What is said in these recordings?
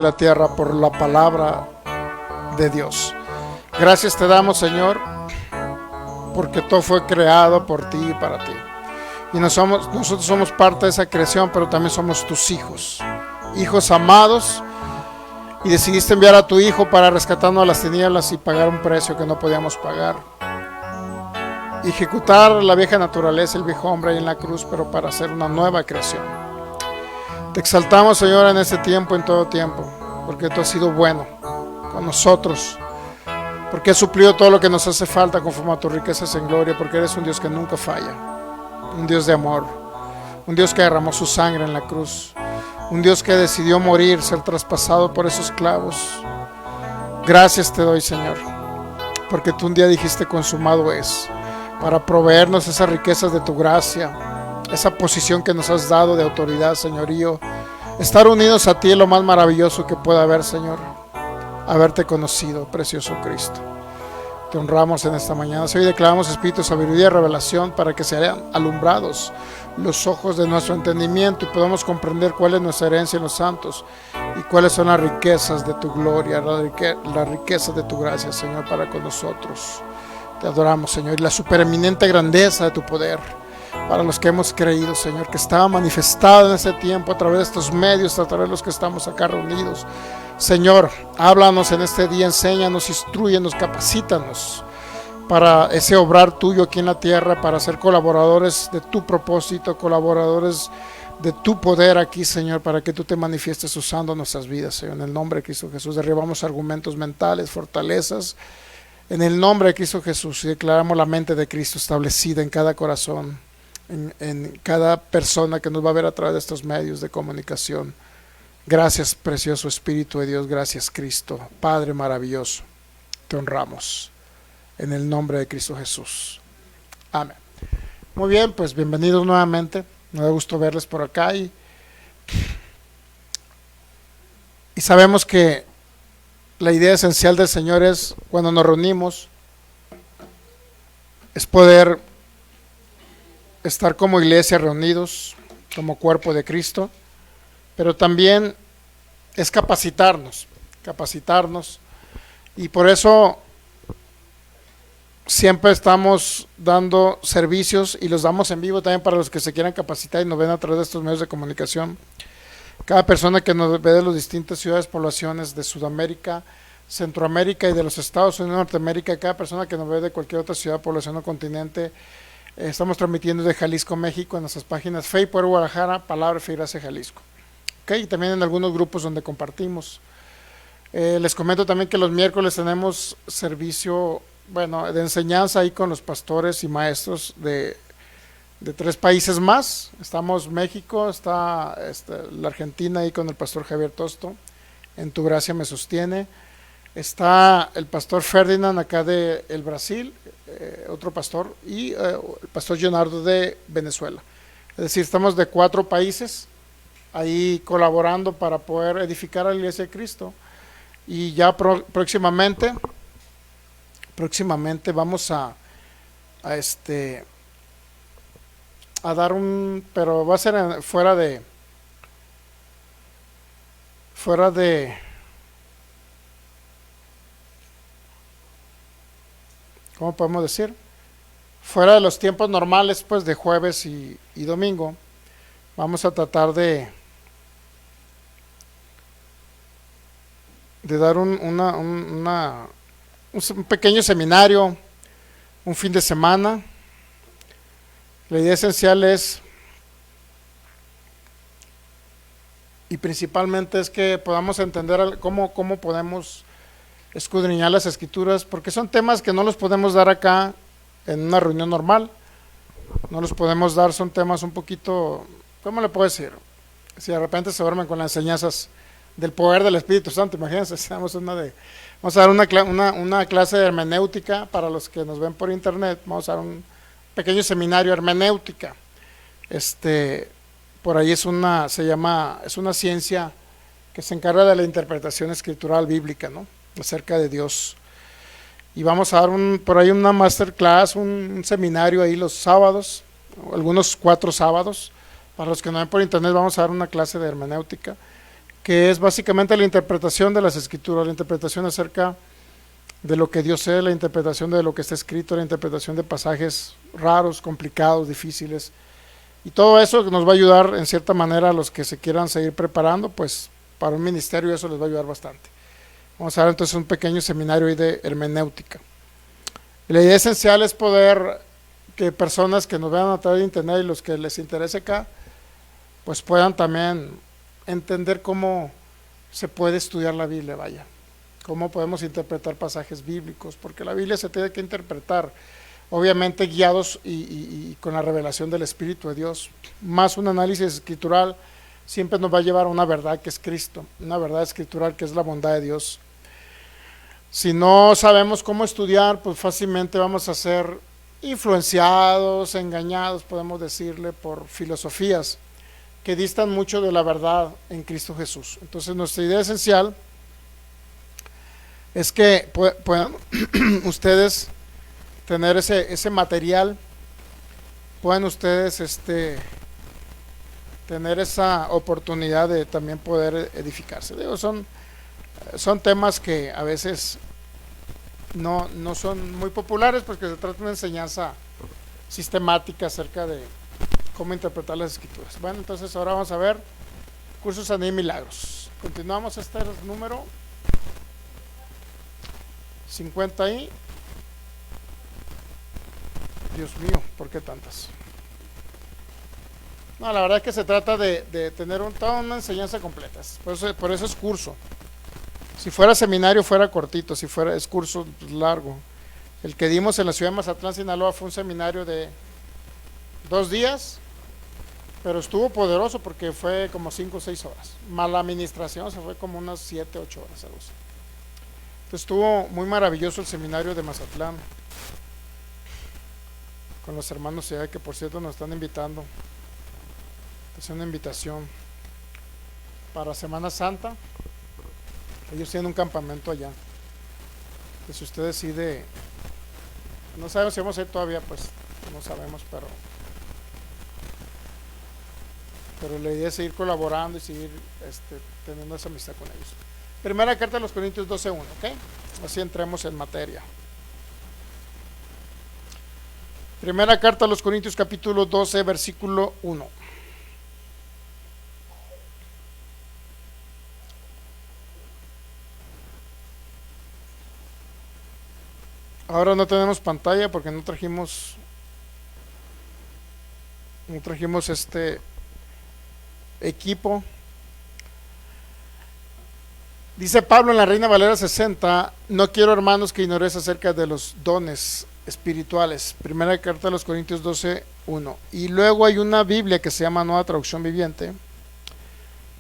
la tierra por la palabra de Dios. Gracias te damos, Señor, porque todo fue creado por ti y para ti. Y nosotros somos parte de esa creación, pero también somos tus hijos, hijos amados, y decidiste enviar a tu Hijo para rescatarnos de las tinieblas y pagar un precio que no podíamos pagar. Ejecutar la vieja naturaleza, el viejo hombre ahí en la cruz, pero para hacer una nueva creación. Te exaltamos, Señor, en este tiempo, en todo tiempo, porque tú has sido bueno con nosotros, porque has suplido todo lo que nos hace falta conforme a tus riquezas en gloria, porque eres un Dios que nunca falla, un Dios de amor, un Dios que derramó su sangre en la cruz, un Dios que decidió morir, ser traspasado por esos clavos. Gracias te doy, Señor, porque tú un día dijiste consumado es, para proveernos esas riquezas de tu gracia, esa posición que nos has dado de autoridad, señorío. Estar unidos a ti es lo más maravilloso que pueda haber, Señor. Haberte conocido, precioso Cristo. Te honramos en esta mañana. Hoy declaramos espíritu, sabiduría y revelación para que sean alumbrados los ojos de nuestro entendimiento y podamos comprender cuál es nuestra herencia en los santos y cuáles son las riquezas de tu gloria, las riquezas de tu gracia, Señor, para con nosotros. Te adoramos, Señor, y la supereminente grandeza de tu poder para los que hemos creído, Señor, que estaba manifestado en ese tiempo a través de estos medios, a través de los que estamos acá reunidos. Señor, háblanos en este día, enséñanos, instrúyenos, capacítanos para ese obrar tuyo aquí en la tierra, para ser colaboradores de tu propósito, colaboradores de tu poder aquí, Señor, para que tú te manifiestes usando nuestras vidas, Señor. En el nombre de Cristo Jesús derribamos argumentos mentales, fortalezas, en el nombre de Cristo Jesús, y declaramos la mente de Cristo establecida en cada corazón, en cada persona que nos va a ver a través de estos medios de comunicación. Gracias, precioso Espíritu de Dios. Gracias, Cristo, Padre maravilloso. Te honramos en el nombre de Cristo Jesús. Amén. Muy bien, pues bienvenidos nuevamente. Me da gusto verles por acá y sabemos que la idea esencial del Señor es, cuando nos reunimos, es poder estar como iglesia reunidos, como cuerpo de Cristo, pero también es capacitarnos, y por eso siempre estamos dando servicios y los damos en vivo también para los que se quieran capacitar y nos ven a través de estos medios de comunicación. Cada persona que nos ve de las distintas ciudades, poblaciones de Sudamérica, Centroamérica y de los Estados Unidos, Norteamérica, cada persona que nos ve de cualquier otra ciudad, población o continente, estamos transmitiendo de Jalisco, México, en nuestras páginas Fe y Poder Guadalajara, Palabra, Fe y Gracia, Jalisco. Y también en algunos grupos donde compartimos. Les comento también que los miércoles tenemos servicio, de enseñanza ahí con los pastores y maestros de 3 países más. Estamos México, está la Argentina ahí con el pastor Javier Tosto, En tu gracia me sostiene. Está el pastor Ferdinand acá de el Brasil, otro pastor, y el pastor Leonardo de Venezuela. Es decir, estamos de 4 países ahí colaborando para poder edificar a la Iglesia de Cristo. Y ya próximamente vamos a dar pero va a ser fuera de ¿cómo podemos decir? Fuera de los tiempos normales, pues, de jueves y domingo. Vamos a tratar de dar un pequeño seminario, un fin de semana. La idea esencial es, y principalmente es que podamos entender cómo podemos escudriñar las escrituras, porque son temas que no los podemos dar acá en una reunión normal, no los podemos dar, son temas un poquito, ¿cómo le puedo decir? Si de repente se duermen con las enseñanzas del poder del Espíritu Santo, imagínense, vamos a dar una clase de hermenéutica para los que nos ven por internet, vamos a dar un pequeño seminario hermenéutica. Por ahí es una ciencia que se encarga de la interpretación escritural bíblica, ¿no?, acerca de Dios. Y vamos a dar por ahí una masterclass, un seminario ahí los sábados, algunos 4 sábados. Para los que no ven por internet, vamos a dar una clase de hermenéutica que es básicamente la interpretación de las escrituras, la interpretación acerca de lo que Dios es, la interpretación de lo que está escrito, la interpretación de pasajes raros, complicados, difíciles, y todo eso nos va a ayudar en cierta manera a los que se quieran seguir preparando, pues para un ministerio eso les va a ayudar bastante. Vamos a ver entonces un pequeño seminario ahí de hermenéutica. La idea esencial es poder que personas que nos vean a través de internet y los que les interese acá, pues puedan también entender cómo se puede estudiar la Biblia, vaya, cómo podemos interpretar pasajes bíblicos, porque la Biblia se tiene que interpretar, obviamente guiados y con la revelación del Espíritu de Dios, más un análisis escritural siempre nos va a llevar a una verdad que es Cristo, una verdad escritural que es la bondad de Dios. Si no sabemos cómo estudiar, pues fácilmente vamos a ser influenciados, engañados, podemos decirle, por filosofías que distan mucho de la verdad en Cristo Jesús. Entonces nuestra idea esencial es que puedan ustedes tener ese material, puedan ustedes tener esa oportunidad de también poder edificarse. Digo, son temas que a veces no son muy populares porque se trata de una enseñanza sistemática acerca de cómo interpretar las escrituras. Bueno, entonces ahora vamos a ver cursos Sanidad y Milagros. Continuamos, este es el número 50 y... Dios mío, ¿por qué tantas? No, la verdad es que se trata de tener toda una enseñanza completa, por eso es curso. Si fuera seminario fuera cortito, si fuera es curso pues, largo. El que dimos en la ciudad de Mazatlán, Sinaloa, fue un seminario de 2 días, pero estuvo poderoso porque fue como 5 o 6 horas. Más la administración se fue como unas 7 o 8 horas, algo así. Entonces estuvo muy maravilloso el seminario de Mazatlán, con los hermanos allá, que por cierto nos están invitando. Es una invitación para Semana Santa. Ellos tienen un campamento allá. Entonces si usted decide, no sabemos si vamos a ir todavía, pues no sabemos, pero la idea es seguir colaborando y seguir teniendo esa amistad con ellos. Primera carta a los Corintios 12:1, ¿ok? Así entremos en materia. Primera carta a los Corintios capítulo 12, versículo 1. Ahora no tenemos pantalla porque no trajimos equipo. Dice Pablo en la Reina Valera 60: no quiero, hermanos, que ignoréis acerca de los dones espirituales. Primera carta a los Corintios 12:1. Y luego hay una Biblia que se llama Nueva Traducción Viviente,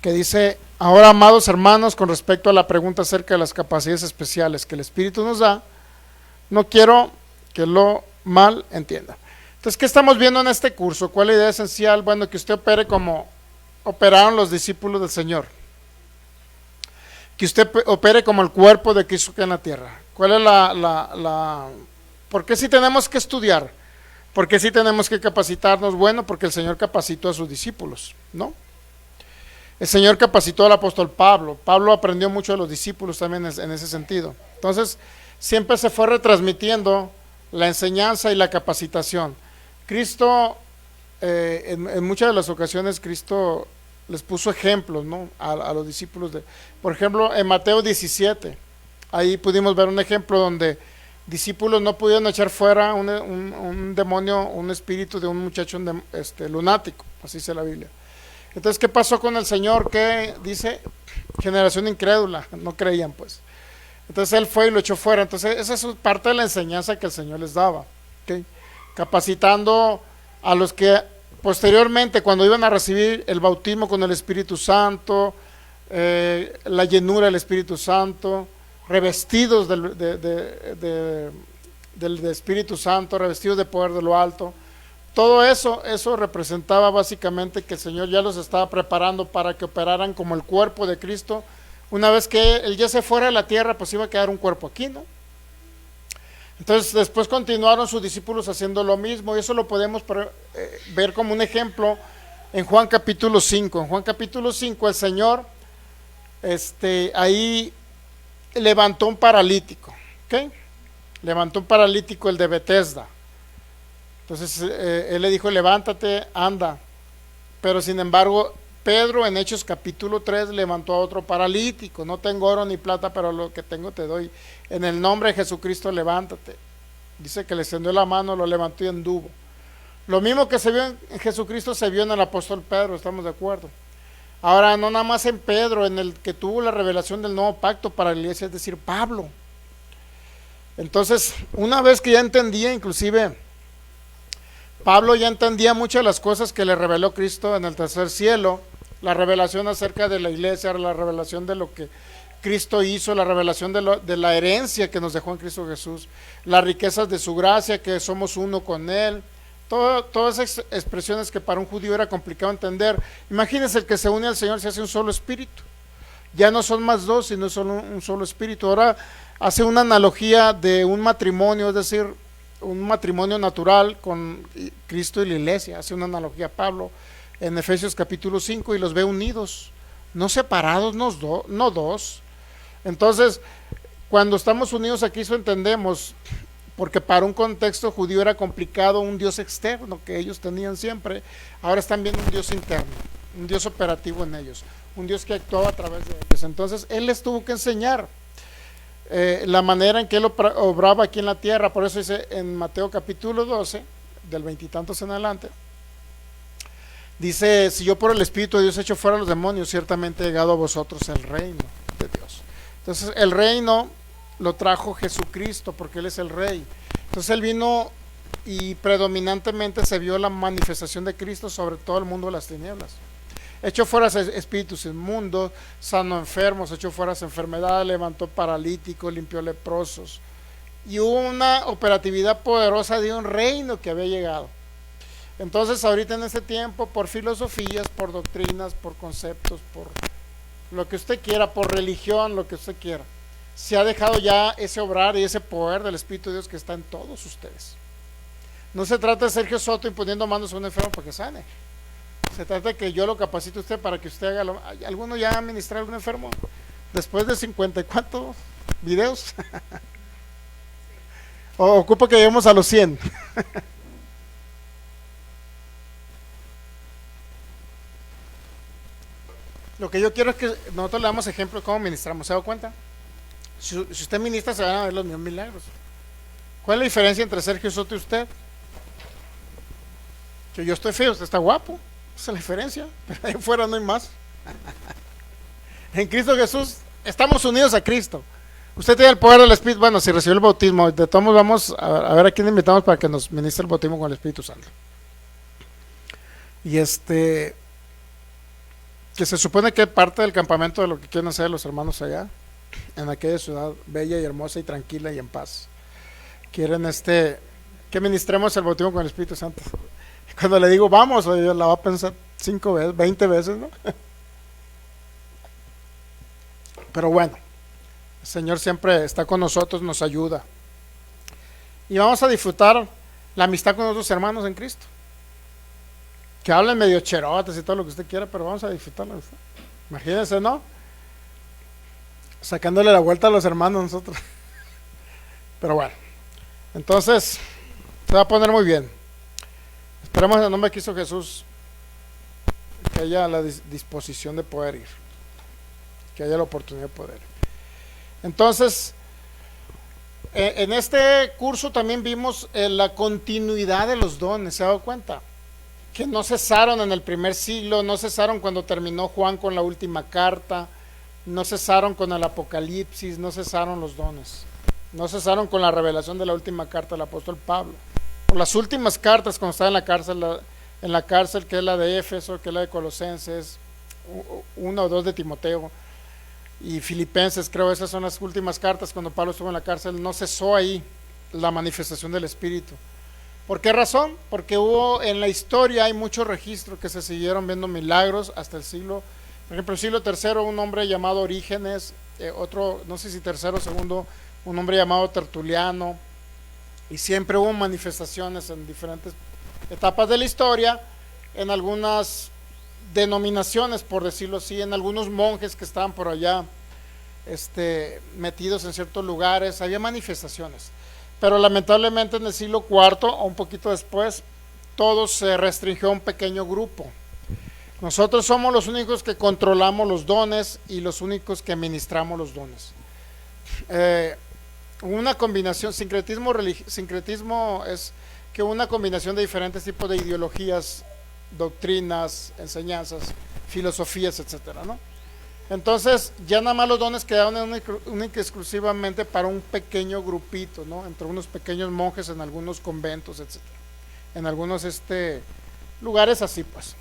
que dice: ahora, amados hermanos, con respecto a la pregunta acerca de las capacidades especiales que el Espíritu nos da, no quiero que lo mal entienda. Entonces, ¿qué estamos viendo en este curso? ¿Cuál es la idea esencial? Bueno, que usted opere como operaron los discípulos del Señor. Que usted opere como el cuerpo de Cristo que en la tierra. ¿Cuál es ¿Por qué sí tenemos que estudiar? ¿Por qué sí tenemos que capacitarnos? Bueno, porque el Señor capacitó a sus discípulos, ¿no? El Señor capacitó al apóstol Pablo. Pablo aprendió mucho de los discípulos también en ese sentido. Entonces, siempre se fue retransmitiendo la enseñanza y la capacitación. Cristo, en muchas de las ocasiones, Cristo les puso ejemplos, ¿no? a los discípulos. Por ejemplo, en Mateo 17, ahí pudimos ver un ejemplo donde discípulos no pudieron echar fuera un demonio, un espíritu de un muchacho lunático, así dice la Biblia. Entonces, ¿qué pasó con el Señor? Que dice, generación incrédula, no creían pues. Entonces él fue y lo echó fuera. Entonces esa es parte de la enseñanza que el Señor les daba, ¿okay? Capacitando a los que posteriormente, cuando iban a recibir el bautismo con el Espíritu Santo, la llenura del Espíritu Santo, revestidos del Espíritu Santo, revestidos de poder de lo alto. Todo eso representaba básicamente que el Señor ya los estaba preparando para que operaran como el cuerpo de Cristo. Una vez que Él ya se fuera de la tierra, pues iba a quedar un cuerpo aquí, ¿no? Entonces después continuaron sus discípulos haciendo lo mismo, y eso lo podemos ver como un ejemplo en Juan capítulo 5. En Juan capítulo 5 el Señor ahí levantó un paralítico, ¿ok? Levantó un paralítico, el de Betesda. Entonces él le dijo, levántate, anda. Pero sin embargo, Pedro en Hechos capítulo 3 levantó a otro paralítico. No tengo oro ni plata, pero lo que tengo te doy. En el nombre de Jesucristo, levántate. Dice que le extendió la mano, lo levantó y anduvo. Lo mismo que se vio en Jesucristo se vio en el apóstol Pedro, estamos de acuerdo. Ahora, no nada más en Pedro, en el que tuvo la revelación del nuevo pacto para la iglesia, es decir, Pablo. Entonces, una vez que ya entendía, inclusive Pablo ya entendía muchas de las cosas que le reveló Cristo en el tercer cielo, la revelación acerca de la iglesia, la revelación de lo que Cristo hizo, la revelación de la herencia que nos dejó en Cristo Jesús, las riquezas de su gracia, que somos uno con Él, todas esas expresiones que para un judío era complicado entender. Imagínense, el que se une al Señor se hace un solo espíritu, ya no son más dos, sino solo un solo espíritu. Ahora hace una analogía de un matrimonio, es decir, un matrimonio natural con Cristo y la iglesia, hace una analogía Pablo en Efesios capítulo 5 y los ve unidos, no separados, no dos. Entonces, cuando estamos unidos a Cristo entendemos, porque para un contexto judío era complicado un Dios externo que ellos tenían siempre, ahora están viendo un Dios interno, un Dios operativo en ellos, un Dios que actuaba a través de ellos. Entonces Él les tuvo que enseñar la manera en que Él obraba aquí en la tierra. Por eso dice en Mateo capítulo 12, del veintitantos en adelante, dice, si yo por el Espíritu de Dios echo fuera a los demonios, ciertamente ha llegado a vosotros el reino de Dios. Entonces el reino lo trajo Jesucristo, porque Él es el Rey. Entonces Él vino y predominantemente se vio la manifestación de Cristo sobre todo el mundo de las tinieblas. Echó fuera espíritus inmundos, sanó enfermos, echó fuera enfermedades, levantó paralíticos, limpió leprosos. Y hubo una operatividad poderosa de un reino que había llegado. Entonces ahorita en este tiempo, por filosofías, por doctrinas, por conceptos, por lo que usted quiera, por religión, lo que usted quiera, se ha dejado ya ese obrar y ese poder del Espíritu de Dios que está en todos ustedes. No se trata de Sergio Soto imponiendo manos a un enfermo para que sane. Se trata de que yo lo capacite a usted para que usted haga lo... ¿Alguno ya ha ministrado a algún enfermo? Después de 50 y cuántos videos. O ocupa que lleguemos a los 100. Lo que yo quiero es que nosotros le damos ejemplo de cómo ministramos. ¿Se da cuenta? Si usted ministra, se van a ver los mismos milagros. ¿Cuál es la diferencia entre Sergio Soto y usted? Que yo estoy feo, usted está guapo. Esa es la diferencia. Pero ahí afuera no hay más. En Cristo Jesús estamos unidos a Cristo. Usted tiene el poder del Espíritu. Bueno, si recibió el bautismo, de todos modos vamos a ver a quién invitamos para que nos ministre el bautismo con el Espíritu Santo. Y que se supone que es parte del campamento de lo que quieren hacer los hermanos allá, en aquella ciudad bella y hermosa y tranquila y en paz. Quieren que ministremos el bautismo con el Espíritu Santo. Cuando le digo vamos, la va a pensar 5 veces, 20 veces, ¿no? Pero bueno, el Señor siempre está con nosotros, nos ayuda. Y vamos a disfrutar la amistad con nuestros hermanos en Cristo. Que hablen medio cherotes y todo lo que usted quiera, pero vamos a disfrutarla. Imagínense, ¿no? Sacándole la vuelta a los hermanos nosotros. Pero bueno, entonces se va a poner muy bien. Esperemos en el nombre de Cristo Jesús que haya la disposición de poder ir, que haya la oportunidad de poder. Entonces, en este curso también vimos la continuidad de los dones. ¿Se ha dado cuenta? Que no cesaron en el primer siglo, no cesaron cuando terminó Juan con la última carta, no cesaron con el Apocalipsis, no cesaron los dones, no cesaron con la revelación de la última carta del apóstol Pablo. Por las últimas cartas cuando estaba en la cárcel, que es la de Éfeso, que es la de Colosenses, 1 o 2 de Timoteo y Filipenses, creo esas son las últimas cartas cuando Pablo estuvo en la cárcel, no cesó ahí la manifestación del Espíritu. ¿Por qué razón? Porque hubo en la historia, hay muchos registros que se siguieron viendo milagros hasta el siglo, por ejemplo el siglo III, un hombre llamado Orígenes, otro, no sé si tercero o segundo, un hombre llamado Tertuliano, y siempre hubo manifestaciones en diferentes etapas de la historia, en algunas denominaciones, por decirlo así, en algunos monjes que estaban por allá metidos en ciertos lugares, había manifestaciones. Pero lamentablemente en el siglo IV o un poquito después, todo se restringió a un pequeño grupo. Nosotros somos los únicos que controlamos los dones y los únicos que administramos los dones. Una combinación, sincretismo es que una combinación de diferentes tipos de ideologías, doctrinas, enseñanzas, filosofías, etcétera, ¿no? Entonces ya nada más los dones quedaron única y exclusivamente para un pequeño grupito, ¿no? Entre unos pequeños monjes en algunos conventos, etcétera, en algunos lugares así, pues.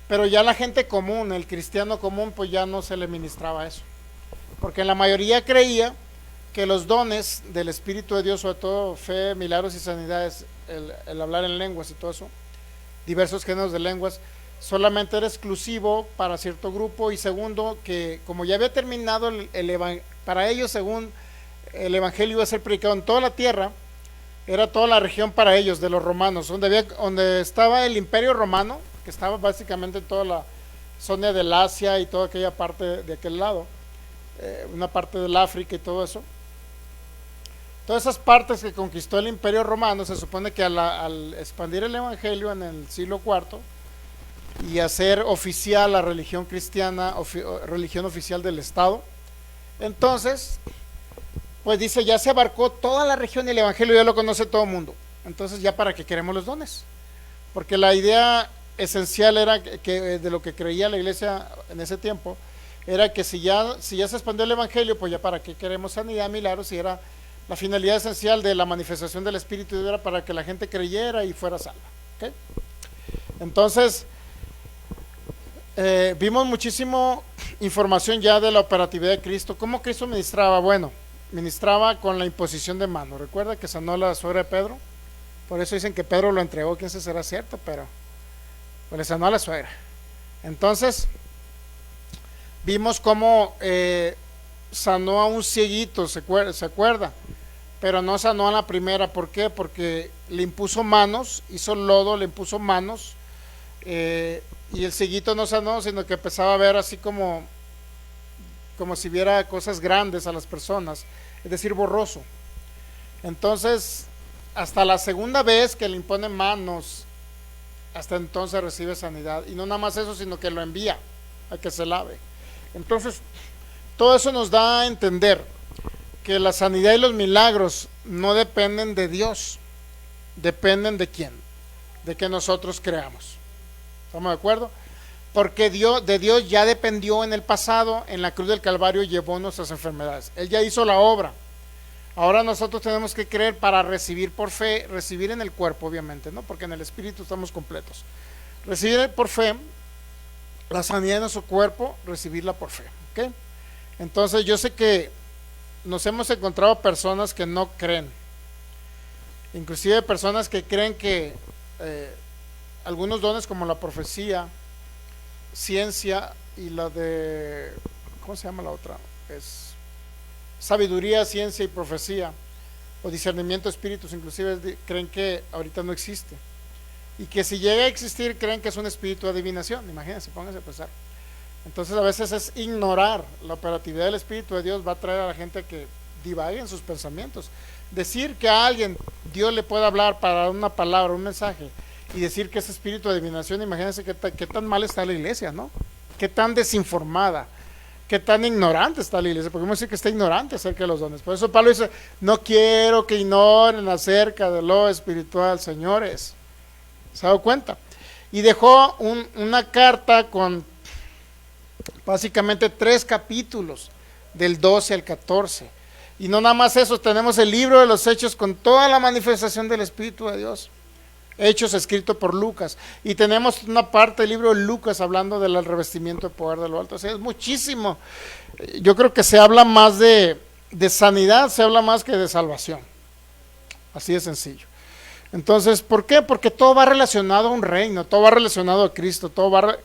Pero ya la gente común, el cristiano común, pues ya no se le ministraba eso, porque la mayoría creía que los dones del Espíritu de Dios, sobre todo fe, milagros y sanidades, el hablar en lenguas y todo eso, diversos géneros de lenguas, solamente era exclusivo para cierto grupo. Y segundo, que como ya había terminado para ellos, según el evangelio iba a ser predicado en toda la tierra, era toda la región para ellos, de los romanos, donde estaba el imperio romano, que estaba básicamente en toda la zona del Asia y toda aquella parte de aquel lado, una parte del África y todo eso. Todas esas partes que conquistó el imperio romano, se supone que al expandir el evangelio en el siglo IV y hacer oficial la religión cristiana, religión oficial del Estado, entonces, pues dice, ya se abarcó toda la región y el evangelio ya lo conoce todo el mundo. Entonces, ¿ya para qué queremos los dones? Porque la idea esencial era que de lo que creía la iglesia en ese tiempo, era que si ya se expandió el evangelio, pues ya para qué queremos sanidad, milagros, y era la finalidad esencial de la manifestación del Espíritu de Dios, era para que la gente creyera y fuera salva. ¿Okay? Entonces, vimos muchísimo información ya de la operatividad de Cristo. ¿Cómo Cristo ministraba? Bueno, ministraba con la imposición de mano. Recuerda que sanó a la suegra de Pedro, por eso dicen que Pedro lo entregó, quién sabe si será cierto, pero pues le sanó a la suegra. Entonces, vimos cómo sanó a un cieguito, ¿se acuerda? Pero no sanó a la primera. ¿Por qué? Porque le impuso manos, hizo lodo, le impuso manos, y el cieguito no sanó, sino que empezaba a ver así como si viera cosas grandes a las personas, es decir, borroso. Entonces, hasta la segunda vez que le imponen manos, hasta entonces recibe sanidad. Y no nada más eso, sino que lo envía a que se lave. Entonces, todo eso nos da a entender que la sanidad y los milagros no dependen de Dios, dependen de quién, de que nosotros creamos. ¿Estamos de acuerdo? Porque de Dios ya dependió en el pasado, en la cruz del Calvario llevó nuestras enfermedades. Él ya hizo la obra. Ahora nosotros tenemos que creer para recibir por fe, recibir en el cuerpo obviamente, ¿no? Porque en el espíritu estamos completos. Recibir por fe la sanidad de nuestro cuerpo, recibirla por fe. ¿Ok? Entonces yo sé que nos hemos encontrado personas que no creen, inclusive personas que creen que algunos dones como la profecía, ciencia y la de, ¿cómo se llama la otra? Es sabiduría, ciencia y profecía, o discernimiento de espíritus, inclusive creen que ahorita no existe, y que si llega a existir creen que es un espíritu de adivinación. Imagínense, pónganse a pensar. Entonces a veces es ignorar la operatividad del Espíritu de Dios, va a traer a la gente que divague en sus pensamientos. Decir que a alguien Dios le puede hablar para dar una palabra, un mensaje, y decir que es espíritu de adivinación, imagínense qué tan mal está la iglesia, ¿no? Qué tan desinformada, qué tan ignorante está la iglesia, porque vamos a decir que está ignorante acerca de los dones. Por eso Pablo dice, no quiero que ignoren acerca de lo espiritual, señores. ¿Se ha dado cuenta? Y dejó una carta con básicamente 3 capítulos, del 12 al 14. Y no nada más eso, tenemos el libro de los Hechos con toda la manifestación del Espíritu de Dios. Hechos escrito por Lucas. Y tenemos una parte del libro de Lucas hablando del revestimiento de poder de lo alto. O sea, es muchísimo. Yo creo que se habla más de sanidad, se habla más que de salvación. Así de sencillo. Entonces, ¿por qué? Porque todo va relacionado a un reino, todo va relacionado a Cristo, todo va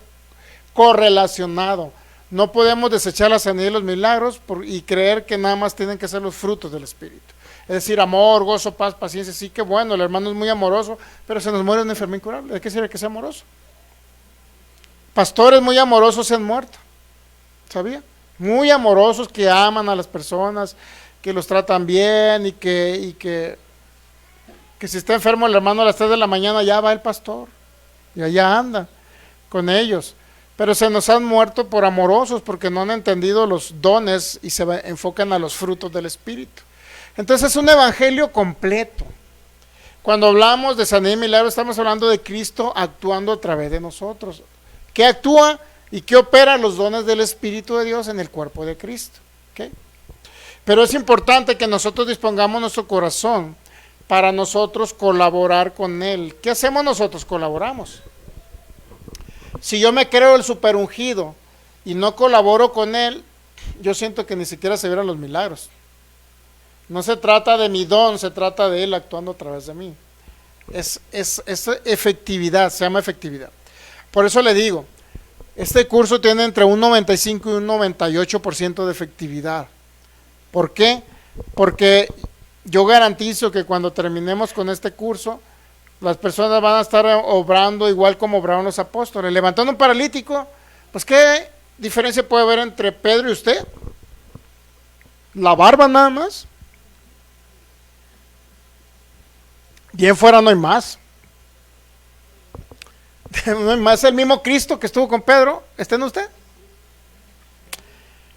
correlacionado. No podemos desechar la sanidad y los milagros y creer que nada más tienen que ser los frutos del Espíritu. Es decir, amor, gozo, paz, paciencia. Sí, que bueno, el hermano es muy amoroso, pero se nos muere un enfermo incurable. ¿De qué sirve que sea amoroso? pastores muy amorosos se han muerto, ¿sabía? Muy amorosos, que aman a las personas, que los tratan bien y que si está enfermo el hermano a las 3 de la mañana ya va el pastor y allá anda con ellos. Pero se nos han muerto por amorosos, porque no han entendido los dones y se enfocan a los frutos del Espíritu. Entonces es un evangelio completo. Cuando hablamos de sanidad y milagro, estamos hablando de Cristo actuando a través de nosotros. ¿Qué actúa y qué opera? Los dones del Espíritu de Dios en el cuerpo de Cristo. ¿Okay? Pero es importante que nosotros dispongamos nuestro corazón para nosotros colaborar con Él. ¿Qué hacemos nosotros? Colaboramos. Si yo me creo el superungido y no colaboro con Él, yo siento que ni siquiera se vieron los milagros. No se trata de mi don, se trata de Él actuando a través de mí. Es efectividad, se llama efectividad. Por eso le digo, este curso tiene entre un 95 y un 98% de efectividad. ¿Por qué? Porque yo garantizo que cuando terminemos con este curso, las personas van a estar obrando igual como obraron los apóstoles. Levantando un paralítico, pues ¿qué diferencia puede haber entre Pedro y usted? La barba nada más. Bien fuera no hay más. No hay más. El mismo Cristo que estuvo con Pedro, ¿está en usted?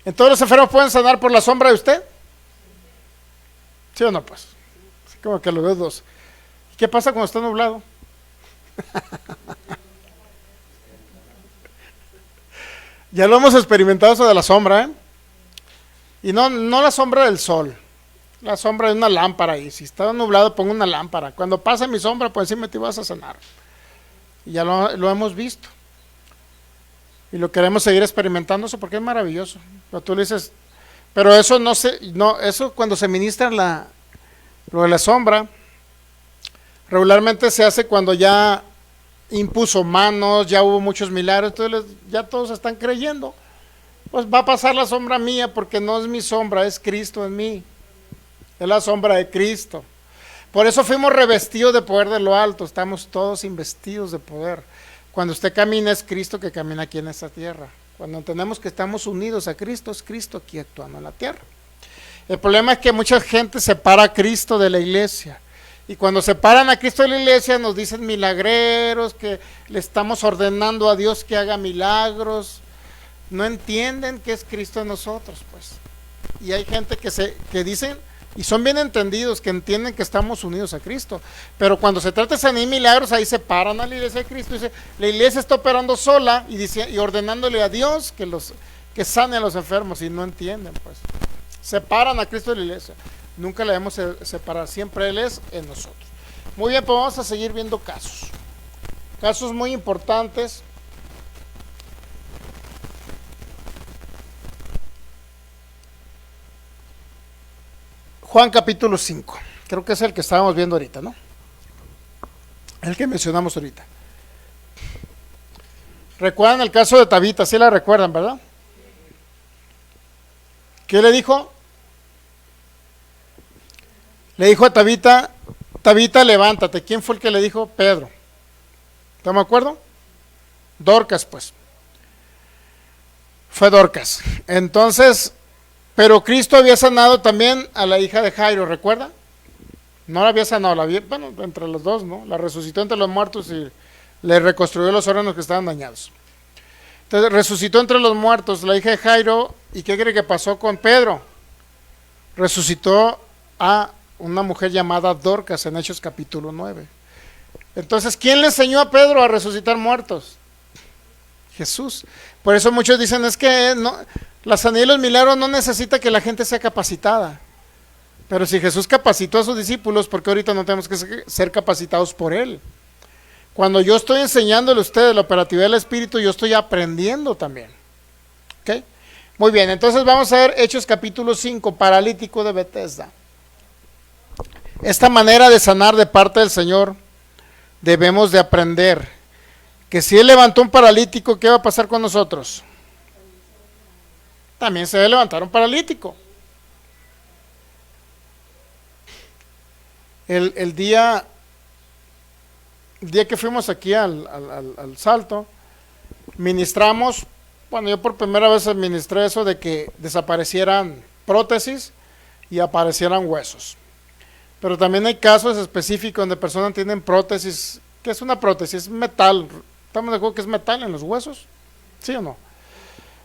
¿Entonces los enfermos pueden sanar por la sombra de usted? ¿Sí o no? Pues así como que lo veo dos. ¿Qué pasa cuando está nublado? Ya lo hemos experimentado eso de la sombra, ¿eh? Y no la sombra del sol, la sombra de una lámpara. Y si está nublado, pongo una lámpara. Cuando pasa mi sombra, pues encima te vas a sanar. Y ya lo hemos visto. Y lo queremos seguir experimentando eso porque es maravilloso. Pero tú le dices, pero eso eso cuando se ministra lo de la sombra, regularmente se hace cuando ya impuso manos, ya hubo muchos milagros, entonces ya todos están creyendo. Pues va a pasar la sombra mía, porque no es mi sombra, es Cristo en mí. Es la sombra de Cristo. Por eso fuimos revestidos de poder de lo alto, estamos todos investidos de poder. Cuando usted camina, es Cristo que camina aquí en esta tierra. Cuando entendemos que estamos unidos a Cristo, es Cristo aquí actuando en la tierra. El problema es que mucha gente separa a Cristo de la iglesia. Y cuando separan a Cristo de la iglesia, nos dicen milagreros, que le estamos ordenando a Dios que haga milagros. No entienden que es Cristo en nosotros, pues. Y hay gente que dicen, y son bien entendidos, que entienden que estamos unidos a Cristo. Pero cuando se trata de sanidad y milagros, ahí separan a la iglesia de Cristo. Dice, la iglesia está operando sola y ordenándole a Dios que sane a los enfermos, y no entienden, pues. Separan a Cristo de la iglesia. Nunca le debemos separar, siempre Él es en nosotros. Muy bien, pues vamos a seguir viendo casos. Casos muy importantes. Juan capítulo 5, creo que es el que estábamos viendo ahorita, ¿no? El que mencionamos ahorita. ¿Recuerdan el caso de Tabita? Sí la recuerdan, ¿verdad? ¿Qué le dijo? Le dijo a Tabita, Tabita, levántate. ¿Quién fue el que le dijo? Pedro. ¿Estamos de acuerdo? Dorcas, pues. Fue Dorcas. Entonces, pero Cristo había sanado también a la hija de Jairo, ¿recuerda? No la había sanado, bueno, entre los dos, ¿no? La resucitó entre los muertos y le reconstruyó los órganos que estaban dañados. Entonces, resucitó entre los muertos la hija de Jairo, ¿y qué cree que pasó con Pedro? Resucitó a una mujer llamada Dorcas en Hechos capítulo 9. Entonces, ¿quién le enseñó a Pedro a resucitar muertos? Jesús. Por eso muchos dicen, es que no, la sanidad y los milagros no necesita que la gente sea capacitada. Pero si Jesús capacitó a sus discípulos, ¿por qué ahorita no tenemos que ser capacitados por Él? Cuando yo estoy enseñándole a ustedes la operatividad del Espíritu, yo estoy aprendiendo también. ¿Ok? Muy bien, entonces vamos a ver Hechos capítulo 5, paralítico de Betesda. Esta manera de sanar de parte del Señor, debemos de aprender que si Él levantó un paralítico, ¿qué va a pasar con nosotros? También se debe levantar un paralítico. El día que fuimos aquí al Salto, ministramos, bueno, yo por primera vez administré eso de que desaparecieran prótesis y aparecieran huesos. Pero también hay casos específicos donde personas tienen prótesis. ¿Qué es una prótesis? Es metal. ¿Estamos de acuerdo que es metal en los huesos? ¿Sí o no?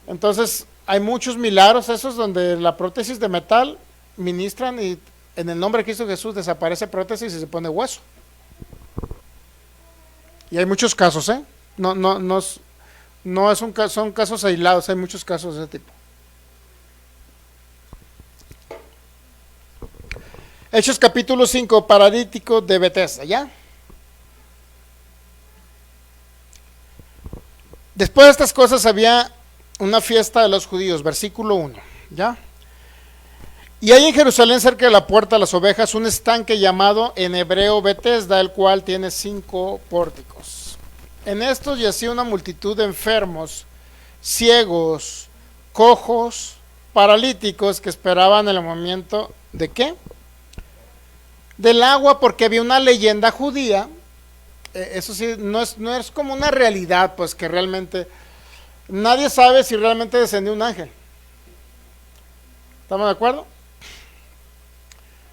Entonces, hay muchos milagros esos donde la prótesis de metal ministran y en el nombre de Cristo Jesús desaparece prótesis y se pone hueso. Y hay muchos casos, ¿eh? No es son casos aislados, hay muchos casos de ese tipo. Hechos capítulo 5, paralítico de Betesda, ¿ya? Después de estas cosas había una fiesta de los judíos, versículo 1, ¿ya? Y hay en Jerusalén, cerca de la puerta de las ovejas, un estanque llamado en hebreo Betesda, el cual tiene 5 pórticos. En estos yacía una multitud de enfermos, ciegos, cojos, paralíticos que esperaban el movimiento ¿de qué? Del agua, porque había una leyenda judía. Eso sí, no es como una realidad, pues que realmente nadie sabe si realmente descendió un ángel. ¿Estamos de acuerdo?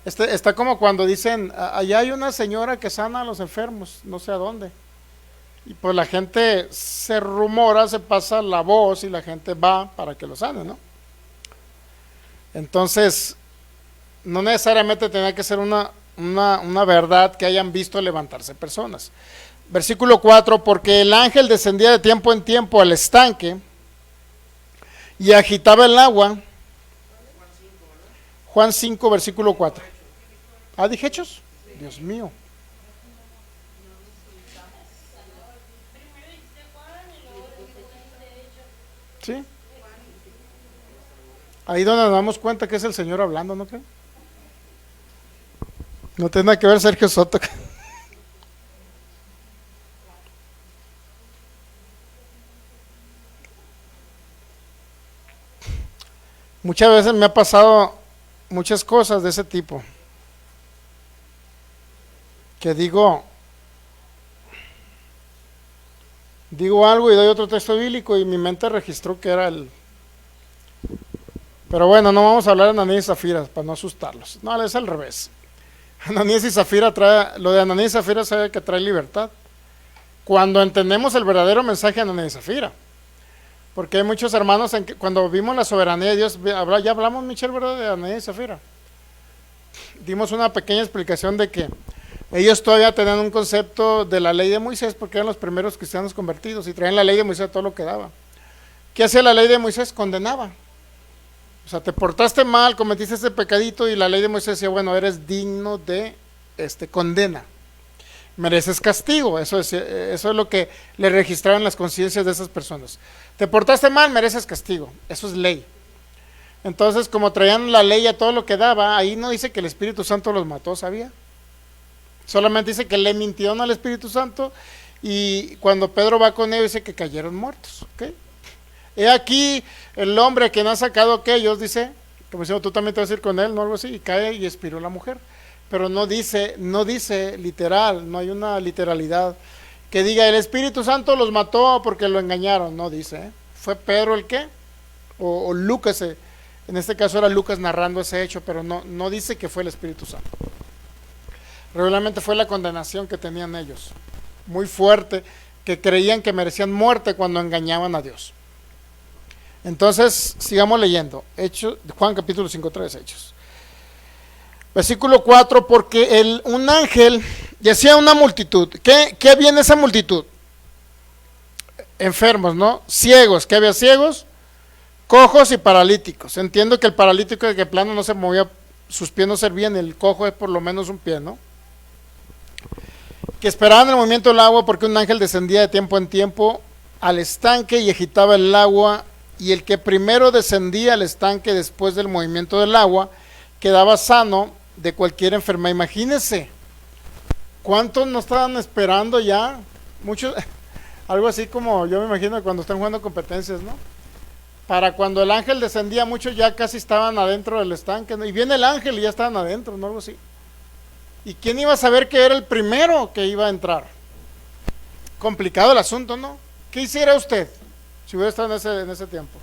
Está como cuando dicen, allá hay una señora que sana a los enfermos, no sé a dónde. Y pues la gente se rumora, se pasa la voz y la gente va para que lo sane, ¿no? Entonces, no necesariamente tenía que ser una verdad que hayan visto levantarse personas. Versículo 4, porque el ángel descendía de tiempo en tiempo al estanque y agitaba el agua. Juan 5, versículo 4. ¿Ah, dije Hechos? Dios mío. ¿Sí? Ahí donde nos damos cuenta que es el Señor hablando, ¿no creen? No tiene nada que ver Sergio Soto. Muchas veces me ha pasado muchas cosas de ese tipo. Que digo algo y doy otro texto bíblico y mi mente registró que era el... Pero bueno, no vamos a hablar de Ananías y Zafira para no asustarlos. No, es al revés. Ananías y Zafira lo de Ananías y Zafira sabe que trae libertad. Cuando entendemos el verdadero mensaje de Ananías y Zafira. Porque hay muchos hermanos, cuando vimos la soberanía de Dios, ya hablamos, Michelle, ¿verdad? De Ananías y Zafira. Dimos una pequeña explicación de que ellos todavía tenían un concepto de la ley de Moisés, porque eran los primeros cristianos convertidos y traían la ley de Moisés todo lo que daba. ¿Qué hacía la ley de Moisés? Condenaba. O sea, te portaste mal, cometiste este pecadito y la ley de Moisés decía, bueno, eres digno de condena. Mereces castigo. Eso es lo que le registraban las conciencias de esas personas. Te portaste mal, mereces castigo. Eso es ley. Entonces, como traían la ley a todo lo que daba, ahí no dice que el Espíritu Santo los mató, ¿sabía? Solamente dice que le mintieron al Espíritu Santo y cuando Pedro va con ellos dice que cayeron muertos, ¿ok? He aquí el hombre que no ha sacado a aquellos, dice, como diciendo, tú también te vas a ir con él, ¿no? Algo así, y cae y expiró la mujer. Pero no dice literal, no hay una literalidad que diga el Espíritu Santo los mató porque lo engañaron, no dice, ¿eh? Fue Pedro el que, o Lucas, en este caso era Lucas narrando ese hecho, pero no dice que fue el Espíritu Santo. Realmente fue la condenación que tenían ellos, muy fuerte, que creían que merecían muerte cuando engañaban a Dios. Entonces, sigamos leyendo. Juan capítulo 5, 3, Hechos. Versículo 4, porque un ángel decía una multitud. ¿Qué había en esa multitud? Enfermos, ¿no? Ciegos. ¿Qué había? Ciegos, cojos y paralíticos. Entiendo que el paralítico de que plano no se movía, sus pies no servían, el cojo es por lo menos un pie, ¿no? Que esperaban el movimiento del agua porque un ángel descendía de tiempo en tiempo al estanque y agitaba el agua, y el que primero descendía al estanque después del movimiento del agua quedaba sano de cualquier enfermedad. Imagínense cuántos no estaban esperando ya, muchos, algo así como yo me imagino cuando están jugando competencias, ¿no? Para cuando el ángel descendía, muchos ya casi estaban adentro del estanque, ¿no? Y viene el ángel y ya estaban adentro, ¿no? Algo así. ¿Y quién iba a saber que era el primero que iba a entrar? Complicado el asunto, ¿no? ¿Qué hiciera usted si hubiera estado en ese tiempo?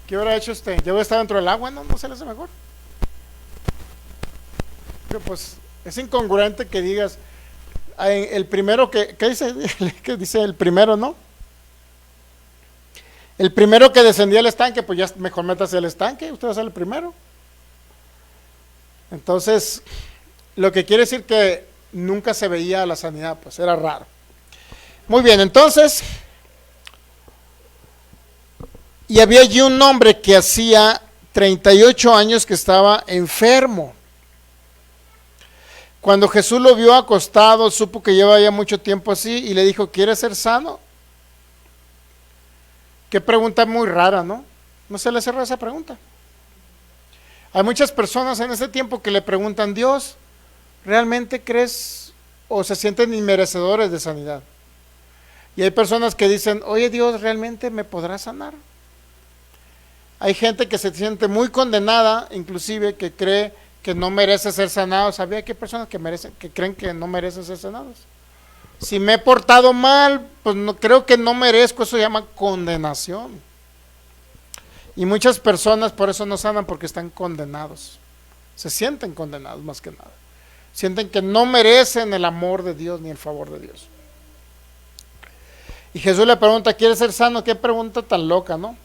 ¿Qué hubiera hecho usted? ¿Ya hubiera estado dentro del agua? No se le hace mejor. Pero pues es incongruente que digas, el primero ¿qué dice? ¿Qué dice el primero, no? El primero que descendía al estanque, pues ya mejor métase al estanque, usted va a ser el primero. Entonces, lo que quiere decir que nunca se veía la sanidad, pues era raro. Muy bien, entonces, y había allí un hombre que hacía 38 años que estaba enfermo. Cuando Jesús lo vio acostado, supo que llevaba ya mucho tiempo así y le dijo, ¿quieres ser sano? Qué pregunta muy rara, ¿no? No se le hace rara esa pregunta. Hay muchas personas en este tiempo que le preguntan, Dios, ¿realmente crees o se sienten inmerecedores de sanidad? Y hay personas que dicen, oye Dios, ¿realmente me podrá sanar? Hay gente que se siente muy condenada, inclusive que cree que no merece ser sanado. ¿Sabía que hay personas que creen que no merecen ser sanados? Si me he portado mal, pues no, creo que no merezco, eso se llama condenación. Y muchas personas por eso no sanan, porque están condenados. Se sienten condenados más que nada. Sienten que no merecen el amor de Dios ni el favor de Dios. Y Jesús le pregunta, ¿quieres ser sano? Qué pregunta tan loca, ¿no?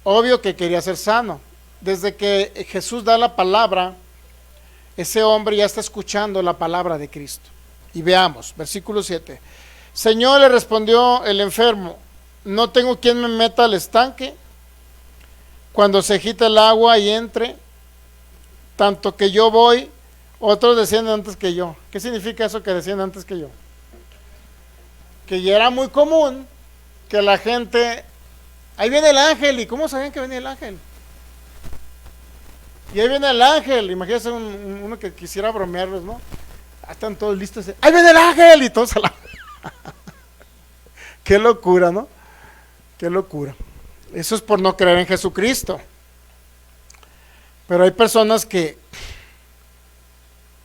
Obvio que quería ser sano. Desde que Jesús da la palabra, ese hombre ya está escuchando la palabra de Cristo. Y veamos, versículo 7. Señor, le respondió el enfermo, no tengo quien me meta al estanque cuando se agita el agua y entre, tanto que yo voy, otros descienden antes que yo. ¿Qué significa eso que descienden antes que yo? Que ya era muy común que la gente, ahí viene el ángel, ¿y cómo sabían que venía el ángel? Y ahí viene el ángel, imagínense uno que quisiera bromearlos, ¿no? Están todos listos, ahí viene el ángel, y todos a la... Qué locura, ¿no? Qué locura. Eso es por no creer en Jesucristo. Pero hay personas que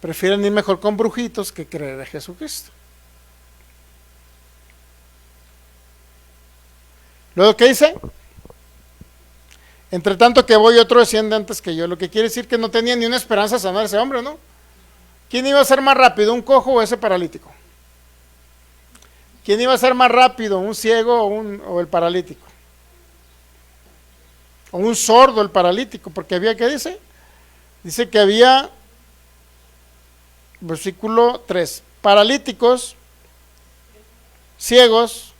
prefieren ir mejor con brujitos que creer en Jesucristo. Luego, ¿qué dice? Entre tanto que voy, otro desciende antes que yo. Lo que quiere decir que no tenía ni una esperanza de sanar a ese hombre, ¿no? ¿Quién iba a ser más rápido, un cojo o ese paralítico? ¿Quién iba a ser más rápido, un ciego o el paralítico? O un sordo, el paralítico, porque había, ¿qué dice? Dice que había, versículo 3, paralíticos, ciegos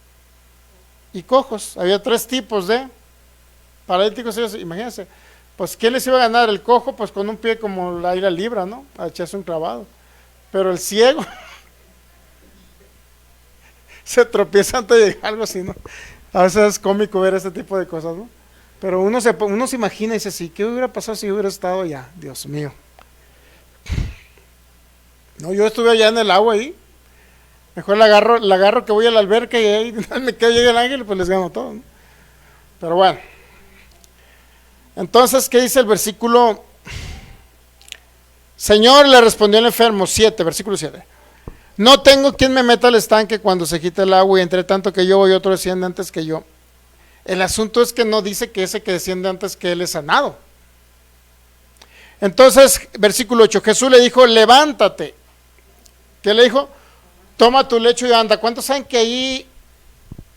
y cojos. Había 3 tipos de paralíticos, ciegos, imagínense. Pues, ¿quién les iba a ganar? El cojo, pues con un pie como la ira libra, ¿no? A echarse un clavado. Pero el ciego se tropieza antes de algo así, ¿no? A veces es cómico ver ese tipo de cosas, ¿no? Pero uno se imagina y dice, sí, ¿qué hubiera pasado si hubiera estado allá? Dios mío. No, yo estuve allá en el agua ahí. Mejor la agarro que voy a la alberca y ahí me quedo, llega el ángel y pues les gano todo, ¿no? Pero bueno. Entonces, ¿qué dice el versículo? Señor, le respondió el enfermo, 7, versículo 7. No tengo quien me meta al estanque cuando se quita el agua y entre tanto que yo voy, otro desciende antes que yo. El asunto es que no dice que ese que desciende antes que él es sanado. Entonces, versículo 8, Jesús le dijo, levántate. ¿Qué le dijo? Toma tu lecho y anda. ¿Cuántos saben que ahí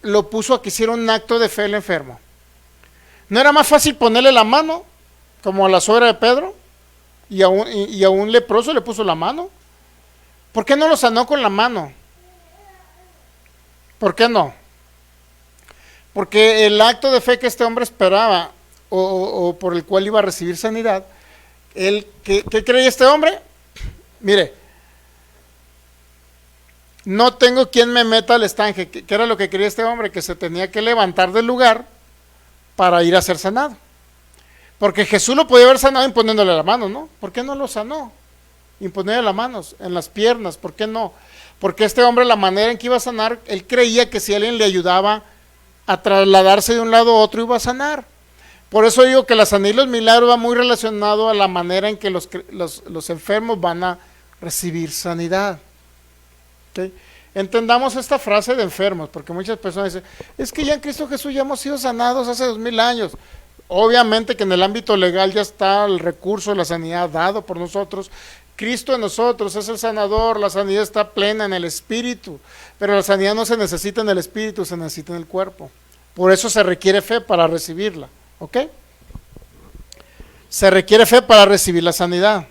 lo puso a que hiciera un acto de fe el enfermo? ¿No era más fácil ponerle la mano, como a la suegra de Pedro? Y a un leproso le puso la mano. ¿Por qué no lo sanó con la mano? ¿Por qué no? Porque el acto de fe que este hombre esperaba, o por el cual iba a recibir sanidad, ¿qué creía este hombre? Mire, no tengo quien me meta al estanque. ¿Qué era lo que quería este hombre? Que se tenía que levantar del lugar para ir a ser sanado. Porque Jesús lo podía haber sanado imponiéndole la mano, ¿no? ¿Por qué no lo sanó? Imponiéndole las manos en las piernas, ¿por qué no? Porque este hombre, la manera en que iba a sanar, él creía que si alguien le ayudaba a trasladarse de un lado a otro, iba a sanar. Por eso digo que la sanidad y los milagros va muy relacionado a la manera en que los enfermos van a recibir sanidad. ¿Okay? Entendamos esta frase de enfermos, porque muchas personas dicen, es que ya en Cristo Jesús ya hemos sido sanados hace 2000 años. Obviamente que en el ámbito legal ya está el recurso de la sanidad dado por nosotros. Cristo en nosotros es el sanador, la sanidad está plena en el espíritu, pero la sanidad no se necesita en el espíritu, se necesita en el cuerpo. Por eso se requiere fe para recibirla, ¿ok? Se requiere fe para recibir la sanidad.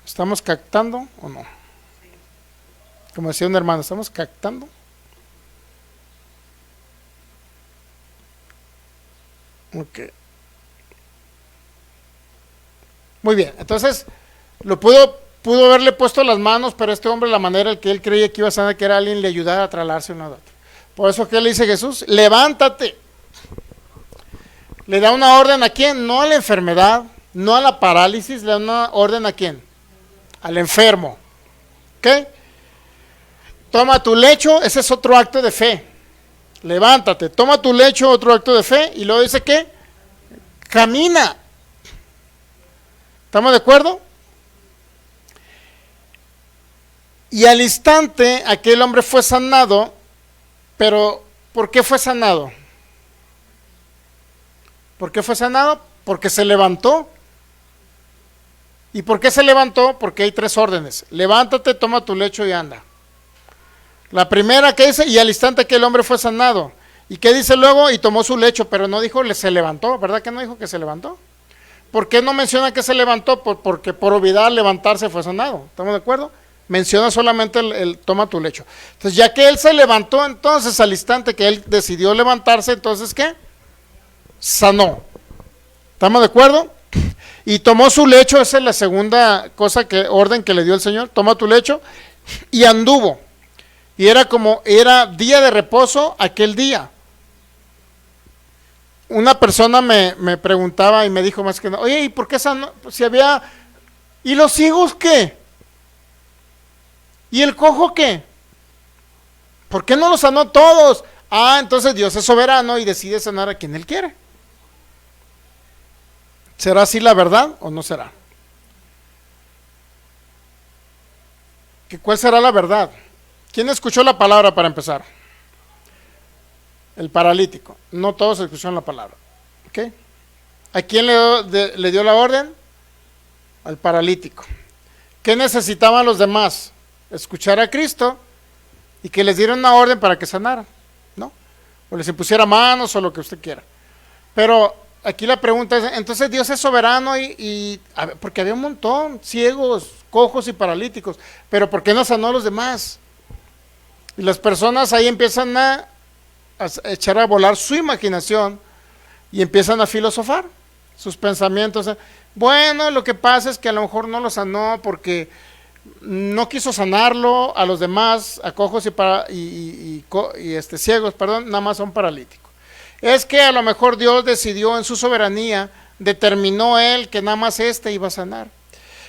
¿Estamos captando o no? Como decía un hermano, ¿estamos captando? Ok. Muy bien, entonces pudo haberle puesto las manos, pero este hombre, la manera en que él creía que iba a sanar, que era alguien, le ayudara a trasladarse uno a otro. Por eso, ¿qué le dice Jesús? Levántate. Le da una orden a quién, no a la enfermedad, no a la parálisis, le da una orden a quién, al enfermo. ¿Ok? Toma tu lecho, ese es otro acto de fe. Levántate, toma tu lecho, otro acto de fe, y luego dice ¿qué? Camina. ¿Estamos de acuerdo? Y al instante aquel hombre fue sanado, pero ¿por qué fue sanado? ¿Por qué fue sanado? Porque se levantó. ¿Y por qué se levantó? Porque hay 3 órdenes. Levántate, toma tu lecho y anda. La primera que dice, y al instante que el hombre fue sanado. ¿Y qué dice luego? Y tomó su lecho, pero no dijo, se levantó, ¿verdad que no dijo que se levantó? ¿Por qué no menciona que se levantó? Porque por obviedad levantarse fue sanado. ¿Estamos de acuerdo? Menciona solamente el toma tu lecho. Entonces, ya que él se levantó, entonces al instante que él decidió levantarse, entonces ¿qué? Sanó. ¿Estamos de acuerdo? Y tomó su lecho, esa es la segunda orden que le dio el Señor. Toma tu lecho y anduvo. Y era día de reposo aquel día. Una persona me preguntaba y me dijo más que no, oye, ¿y por qué sanó? Si había, ¿y los ciegos qué? ¿Y el cojo qué? ¿Por qué no los sanó todos? Ah, entonces Dios es soberano y decide sanar a quien Él quiere. ¿Será así la verdad o no será? ¿Cuál será la verdad? ¿Quién escuchó la palabra para empezar? El paralítico. No todos escucharon la palabra. ¿Okay? ¿A quién le dio la orden? Al paralítico. ¿Qué necesitaban los demás? Escuchar a Cristo y que les diera una orden para que sanaran, ¿no? O les impusiera manos o lo que usted quiera. Pero aquí la pregunta es, entonces Dios es soberano porque había un montón, ciegos, cojos y paralíticos, pero ¿por qué no sanó a los demás? Y las personas ahí empiezan a echar a volar su imaginación y empiezan a filosofar sus pensamientos. Bueno, lo que pasa es que a lo mejor no lo sanó porque no quiso sanarlo a los demás, a cojos y ciegos, nada más son paralíticos. Es que a lo mejor Dios decidió en su soberanía, determinó Él que nada más iba a sanar.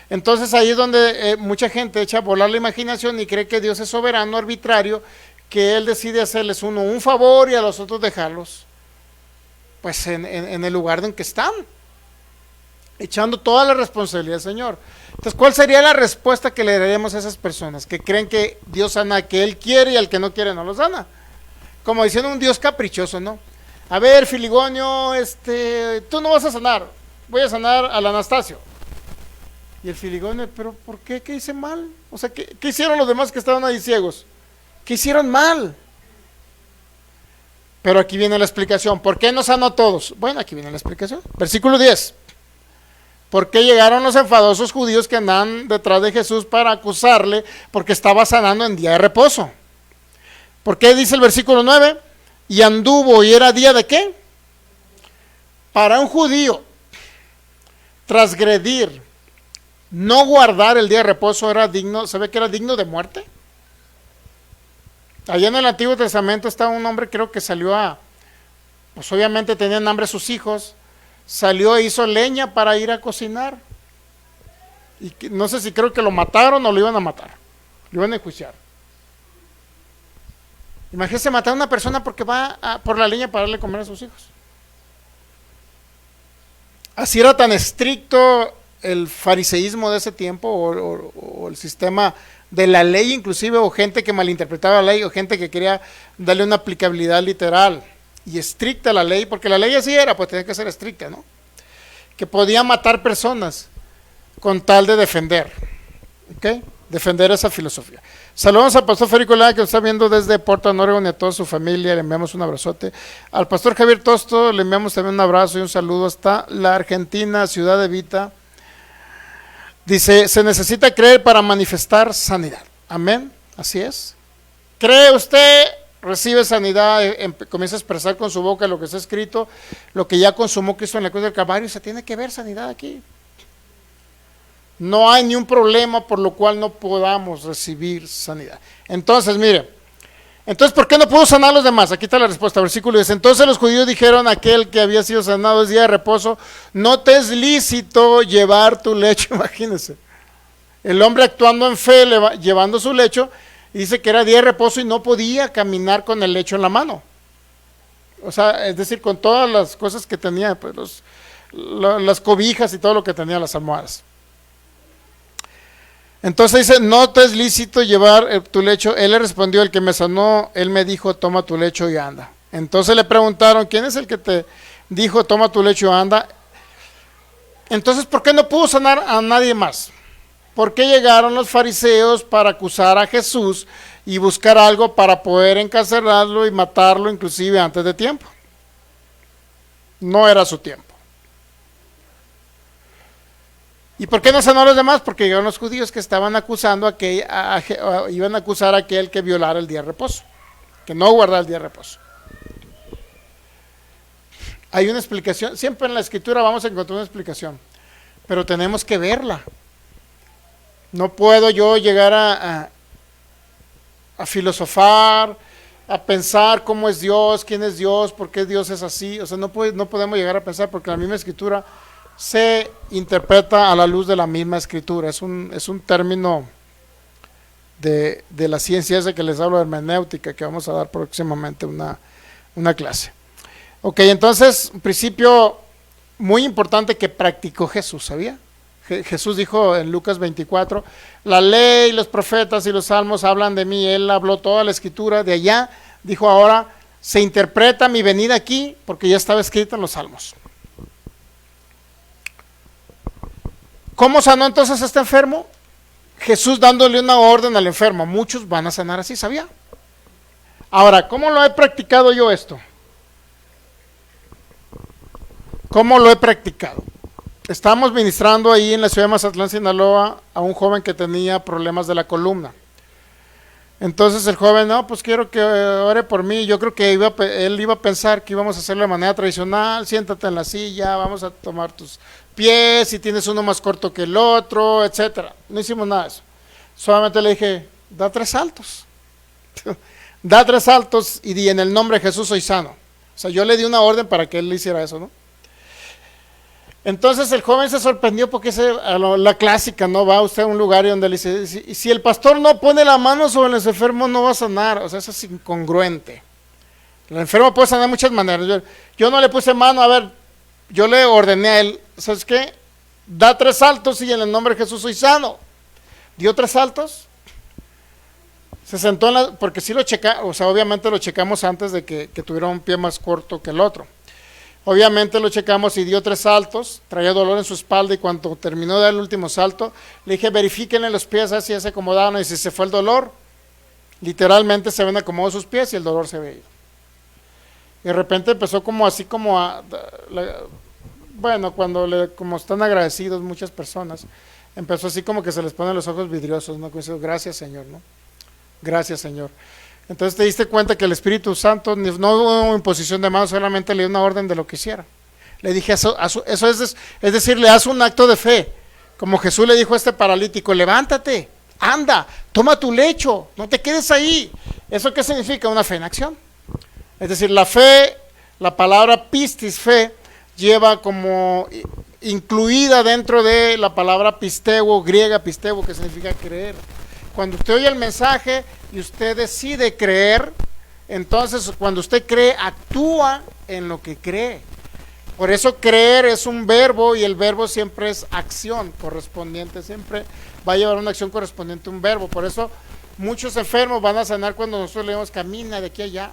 Entonces ahí es donde mucha gente echa a volar la imaginación y cree que Dios es soberano, arbitrario, que Él decide hacerles un favor y a los otros dejarlos pues en el lugar en que están, echando toda la responsabilidad al Señor. Entonces, ¿cuál sería la respuesta que le daríamos a esas personas que creen que Dios sana, que Él quiere y al que no quiere no lo sana? Como diciendo un Dios caprichoso, ¿no? A ver, Filigonio, tú no vas a sanar, voy a sanar al Anastasio. Y el Filigonio, ¿pero por qué? ¿Qué hice mal? O sea, ¿qué hicieron los demás que estaban ahí ciegos? ¿Qué hicieron mal? Pero aquí viene la explicación. ¿Por qué no sanó a todos? Bueno, aquí viene la explicación. Versículo 10. ¿Por qué llegaron los enfadosos judíos que andaban detrás de Jesús para acusarle porque estaba sanando en día de reposo? ¿Por qué dice el versículo 9? Y anduvo, ¿y era día de qué? Para un judío, transgredir, no guardar el día de reposo era digno, ¿sabe que era digno de muerte? Allá en el Antiguo Testamento está un hombre, creo que salió pues obviamente tenían hambre sus hijos, salió e hizo leña para ir a cocinar. Y no sé si creo que lo mataron o lo iban a matar, lo iban a enjuiciar. Imagínese matar a una persona porque va por la leña para darle comer a sus hijos. Así era tan estricto el fariseísmo de ese tiempo o el sistema de la ley inclusive, o gente que malinterpretaba la ley, o gente que quería darle una aplicabilidad literal y estricta a la ley, porque la ley así era, pues tenía que ser estricta, ¿no? Que podía matar personas con tal de defender, ¿ok? Defender esa filosofía. Saludos al pastor Federico Lara, que nos está viendo desde Portland, Oregon, y a toda su familia, le enviamos un abrazote. Al pastor Javier Tosto le enviamos también un abrazo y un saludo hasta la Argentina, Ciudad de Vita. Dice, se necesita creer para manifestar sanidad. Amén, así es. ¿Cree usted? Recibe sanidad, comienza a expresar con su boca lo que está escrito, lo que ya consumó Cristo en la cruz del Calvario, se tiene que ver sanidad aquí. No hay ni un problema por lo cual no podamos recibir sanidad. Entonces, mire, ¿por qué no pudo sanar a los demás? Aquí está la respuesta, versículo 10. Entonces los judíos dijeron a aquel que había sido sanado, es día de reposo, no te es lícito llevar tu lecho. Imagínense, el hombre actuando en fe, llevando su lecho, dice que era día de reposo y no podía caminar con el lecho en la mano. O sea, es decir, con todas las cosas que tenía, pues las cobijas y todo lo que tenía, las almohadas. Entonces dice, no te es lícito llevar tu lecho. Él le respondió, el que me sanó, él me dijo, toma tu lecho y anda. Entonces le preguntaron, ¿quién es el que te dijo, toma tu lecho y anda? Entonces, ¿por qué no pudo sanar a nadie más? ¿Por qué llegaron los fariseos para acusar a Jesús y buscar algo para poder encarcelarlo y matarlo inclusive antes de tiempo? No era su tiempo. ¿Y por qué no sanó a los demás? Porque llegaron los judíos que estaban acusando iban a acusar a aquel que violara el día de reposo, que no guardara el día de reposo. Hay una explicación, siempre en la escritura vamos a encontrar una explicación, pero tenemos que verla. No puedo yo llegar a filosofar, a pensar cómo es Dios, quién es Dios, por qué Dios es así. O sea, no podemos llegar a pensar, porque la misma escritura se interpreta a la luz de la misma escritura. Es un término de la ciencia ese que les hablo de hermenéutica, que vamos a dar próximamente una clase. Ok, entonces, un principio muy importante que practicó Jesús, ¿sabía? Jesús dijo en Lucas 24, la ley, los profetas y los salmos hablan de mí. Él habló toda la escritura de allá, dijo, ahora se interpreta mi venida aquí porque ya estaba escrita en los salmos. ¿Cómo sanó entonces a este enfermo? Jesús dándole una orden al enfermo. Muchos van a sanar así, ¿sabía? Ahora, ¿cómo lo he practicado yo esto? ¿Cómo lo he practicado? Estábamos ministrando ahí en la ciudad de Mazatlán, Sinaloa, a un joven que tenía problemas de la columna. Entonces el joven, no, pues quiero que ore por mí. Yo creo que él iba a pensar que íbamos a hacerlo de manera tradicional, siéntate en la silla, vamos a tomar tus pies, si tienes uno más corto que el otro, etcétera. No hicimos nada de eso. Solamente le dije, da 3 saltos. Da 3 saltos y di, en el nombre de Jesús soy sano. O sea, yo le di una orden para que él le hiciera eso, ¿no? Entonces el joven se sorprendió porque la clásica, ¿no? Va usted a un lugar y donde le dice, si el pastor no pone la mano sobre el enfermo no va a sanar. O sea, eso es incongruente. El enfermo puede sanar de muchas maneras. Yo no le puse mano, a ver, yo le ordené a él, ¿sabes qué? Da 3 saltos y en el nombre de Jesús soy sano. Dio 3 saltos. Se sentó porque sí lo checamos, o sea, obviamente lo checamos antes de que tuviera un pie más corto que el otro. Obviamente lo checamos y dio 3 saltos, traía dolor en su espalda y cuando terminó de dar el último salto, le dije, verifíquenle los pies, así ya se acomodaron y si se fue el dolor, literalmente se ven acomodados sus pies y el dolor se ve ido. Y de repente empezó como así como como están agradecidos muchas personas, empezó así como que se les ponen los ojos vidriosos, ¿no? Como diciendo, gracias Señor, ¿no? Gracias Señor. Entonces te diste cuenta que el Espíritu Santo no hubo imposición de manos, solamente le dio una orden de lo que hiciera. Le dije, eso es decir, le hace un acto de fe, como Jesús le dijo a este paralítico, levántate, anda, toma tu lecho, no te quedes ahí. ¿Eso qué significa? Una fe en acción. Es decir, la fe, la palabra pistis, fe, lleva como incluida dentro de la palabra pisteo, griega pisteo, que significa creer. Cuando usted oye el mensaje y usted decide creer, entonces cuando usted cree, actúa en lo que cree. Por eso creer es un verbo y el verbo siempre es acción correspondiente, siempre va a llevar una acción correspondiente a un verbo. Por eso muchos enfermos van a sanar cuando nosotros le decimos camina de aquí a allá.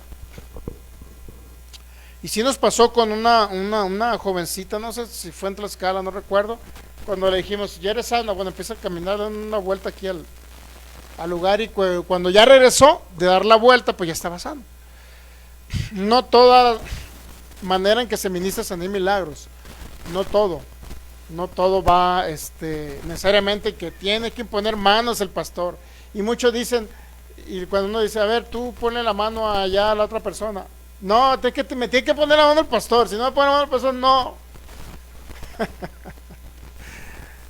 Y sí nos pasó con una jovencita, no sé si fue en Tlaxcala, no recuerdo, cuando le dijimos, ya eres sana, bueno, empieza a caminar, dando una vuelta aquí al lugar y cuando ya regresó de dar la vuelta, pues ya estaba sano. No toda manera en que se ministra sanidad y milagros, no todo va necesariamente que tiene que imponer manos el pastor. Y muchos dicen, y cuando uno dice, a ver, tú ponle la mano allá a la otra persona, no, me tiene que poner la mano el pastor, si no me pone la mano el pastor, no.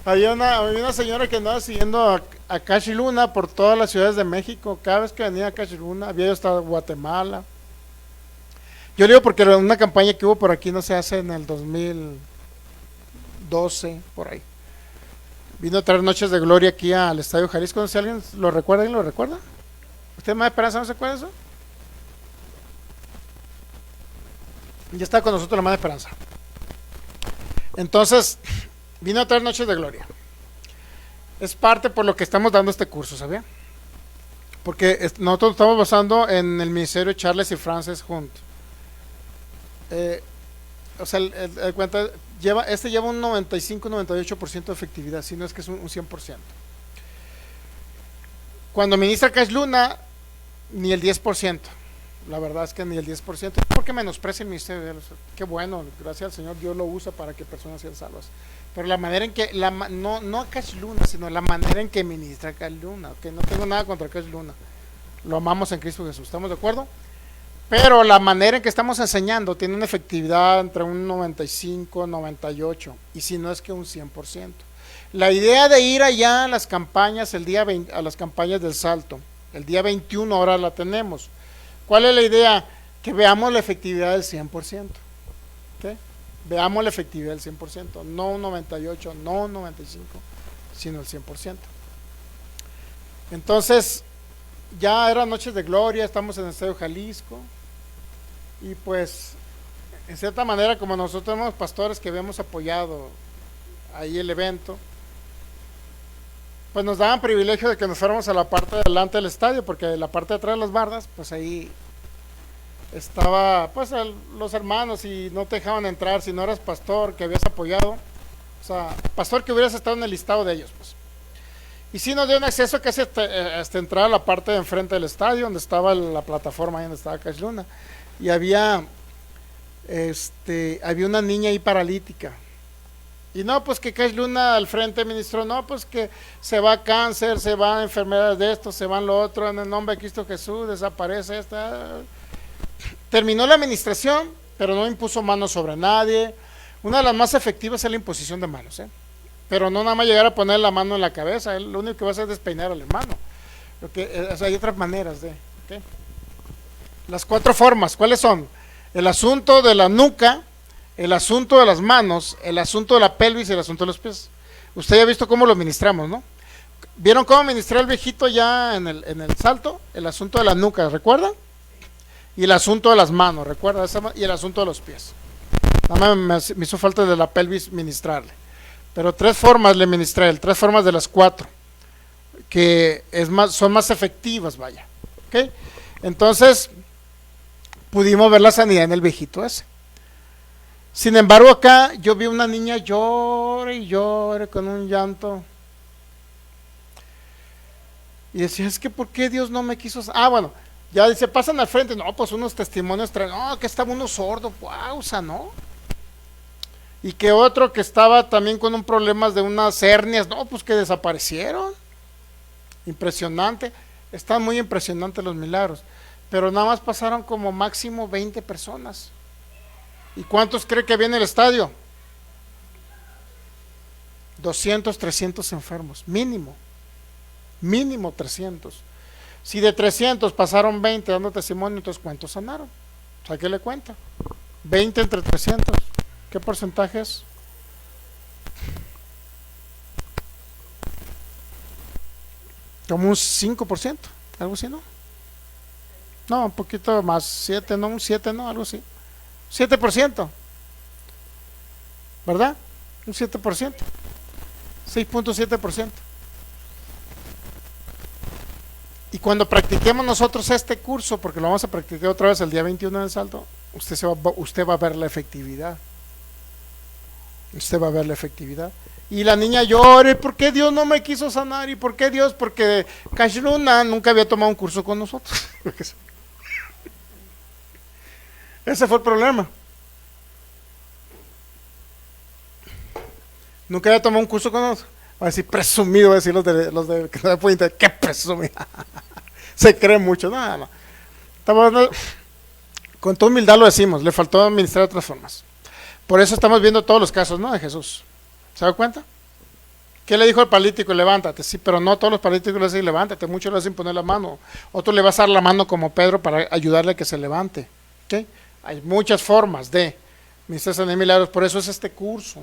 Había una señora que andaba siguiendo a Cash Luna por todas las ciudades de México. Cada vez que venía a Cash Luna, había ido hasta Guatemala. Yo le digo porque una campaña que hubo por aquí, no se hace en el 2012, por ahí. Vino a traer Noches de Gloria aquí al Estadio Jalisco. No sé si alguien lo recuerda. ¿Alguien lo recuerda? ¿Usted, Madre Esperanza, no se acuerda de eso? Ya está con nosotros la Madre Esperanza. Entonces, vino a traer Noches de Gloria. Es parte por lo que estamos dando este curso, ¿sabía? Porque nosotros estamos basando en el ministerio Charles y Frances Hunt. O sea, el cuenta lleva un 95-98% de efectividad, si no es que es un 100%. Cuando ministra Cash Luna, ni el 10%. La verdad es que ni el 10%. Porque menosprecia el ministerio de Dios. Qué bueno, gracias al Señor, Dios lo usa para que personas sean salvas. Pero la manera en que, no a Cash Luna, sino la manera en que ministra Cash Luna. Que no tengo nada contra Cash Luna. Lo amamos en Cristo Jesús, ¿estamos de acuerdo? Pero la manera en que estamos enseñando tiene una efectividad entre un 95, 98 y si no es que un 100%. La idea de ir allá a las campañas a las campañas del Salto, el día 21 ahora la tenemos. ¿Cuál es la idea? Que veamos la efectividad del 100%. ¿Okay? Veamos la efectividad del 100%, no un 98, no un 95, sino el 100%. Entonces, ya eran Noches de Gloria, estamos en el Estadio Jalisco. Y pues, en cierta manera, como nosotros somos pastores que habíamos apoyado ahí el evento, pues nos daban privilegio de que nos fuéramos a la parte de delante del estadio, porque la parte de atrás de las bardas, pues ahí estaba pues los hermanos y no te dejaban entrar si no eras pastor que habías apoyado, o sea, pastor que hubieras estado en el listado de ellos, pues. Y sí nos dio un acceso casi hasta entrar a la parte de enfrente del estadio, donde estaba la plataforma, ahí donde estaba Cash Luna. Y había una niña ahí paralítica. Y no, pues que Cash Luna al frente ministró, no, pues que se va cáncer, se van enfermedades de esto, se van lo otro, en el nombre de Cristo Jesús, desaparece esta. Terminó la administración, pero no impuso manos sobre nadie. Una de las más efectivas es la imposición de manos, pero no nada más llegar a poner la mano en la cabeza, lo único que va a hacer es despeinar al hermano. Hay otras maneras de. ¿Okay? Las 4 formas, ¿cuáles son? El asunto de la nuca, el asunto de las manos, el asunto de la pelvis y el asunto de los pies. Usted ya ha visto cómo lo ministramos, ¿no? ¿Vieron cómo ministré al viejito ya en el salto? El asunto de la nuca, ¿recuerdan? Y el asunto de las manos, ¿recuerda? Y el asunto de los pies. Nada más me hizo falta de la pelvis ministrarle. Pero 3 formas le ministré, 3 formas de las 4, que son más efectivas, vaya. ¿Okay? Entonces, pudimos ver la sanidad en el viejito ese. Sin embargo, acá yo vi una niña llore y llore con un llanto. Y decía, es que ¿por qué Dios no me quiso? Bueno, ya dice, pasan al frente. No, pues unos testimonios traen, no, que estaba uno sordo, pausa, ¿no? Y que otro que estaba también con un problemas de unas hernias, no, pues que desaparecieron. Impresionante. Están muy impresionantes los milagros. Pero nada más pasaron como máximo 20 personas. ¿Y cuántos cree que había en el estadio? 200, 300 enfermos, mínimo 300. Si de 300 pasaron 20 dando testimonio, entonces ¿cuántos sanaron? O sea, ¿qué le cuenta? 20 entre 300, ¿qué porcentaje es? Como un 5%, algo así, ¿no? No, un poquito más, 7, no, un 7, no, algo así. 7%. ¿verdad? Un 7%, 6.7%. Y cuando practiquemos nosotros este curso, porque lo vamos a practicar otra vez el día 21 del salto, usted va a ver la efectividad. Usted va a ver la efectividad. Y la niña llora, ¿por qué Dios no me quiso sanar? ¿Y por qué Dios? Porque Cash Luna nunca había tomado un curso con nosotros. Ese fue el problema. Nunca había tomado un curso con nosotros. Va a decir presumido, va a decir los de que no me pueden entender. ¿Qué presumido? Se cree mucho. No. Estamos, con toda humildad lo decimos, le faltó administrar de otras formas. Por eso estamos viendo todos los casos, ¿no? De Jesús. ¿Se da cuenta? ¿Qué le dijo al paralítico? Levántate. Sí, pero no todos los paralíticos le dicen levántate. Muchos le hacen poner la mano. Otro le va a dar la mano como Pedro para ayudarle a que se levante. ¿Okay? Hay muchas formas de ministrar sanidad y milagros. Por eso es este curso.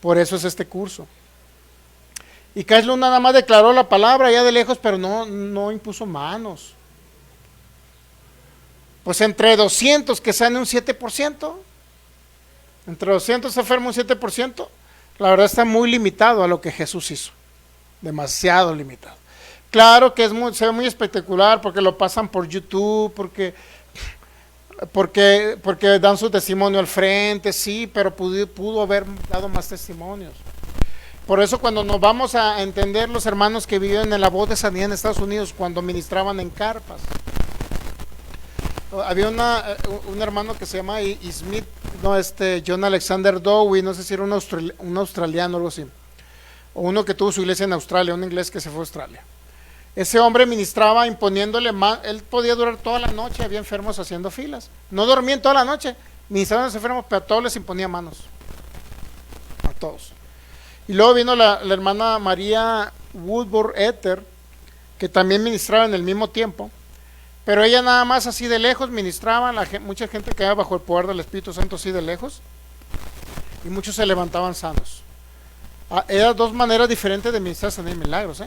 Por eso es este curso. Y Cash Luna nada más declaró la palabra ya de lejos, pero no impuso manos. Pues entre 200 que sane un 7%. Entre 200 se enferma un 7%, la verdad está muy limitado a lo que Jesús hizo, demasiado limitado. Claro que se ve muy espectacular porque lo pasan por YouTube, porque dan su testimonio al frente, sí, pero pudo haber dado más testimonios. Por eso cuando nos vamos a entender los hermanos que viven en la Voz de Sanidad en Estados Unidos, cuando ministraban en carpas, había un hermano que se llama Smith, John Alexander Dowie, no sé si era un australiano o algo así, o uno que tuvo su iglesia en Australia, un inglés que se fue a Australia. Ese hombre ministraba imponiéndole él podía durar toda la noche, había enfermos haciendo filas, no dormían toda la noche, ministraban a los enfermos, pero a todos les imponía manos, a todos. Y luego vino la hermana María Woodburn Ether, que también ministraba en el mismo tiempo. Pero ella nada más así de lejos ministraba, mucha gente quedaba bajo el poder del Espíritu Santo así de lejos, y muchos se levantaban sanos. Eran dos maneras diferentes de ministrar sanidad y milagros.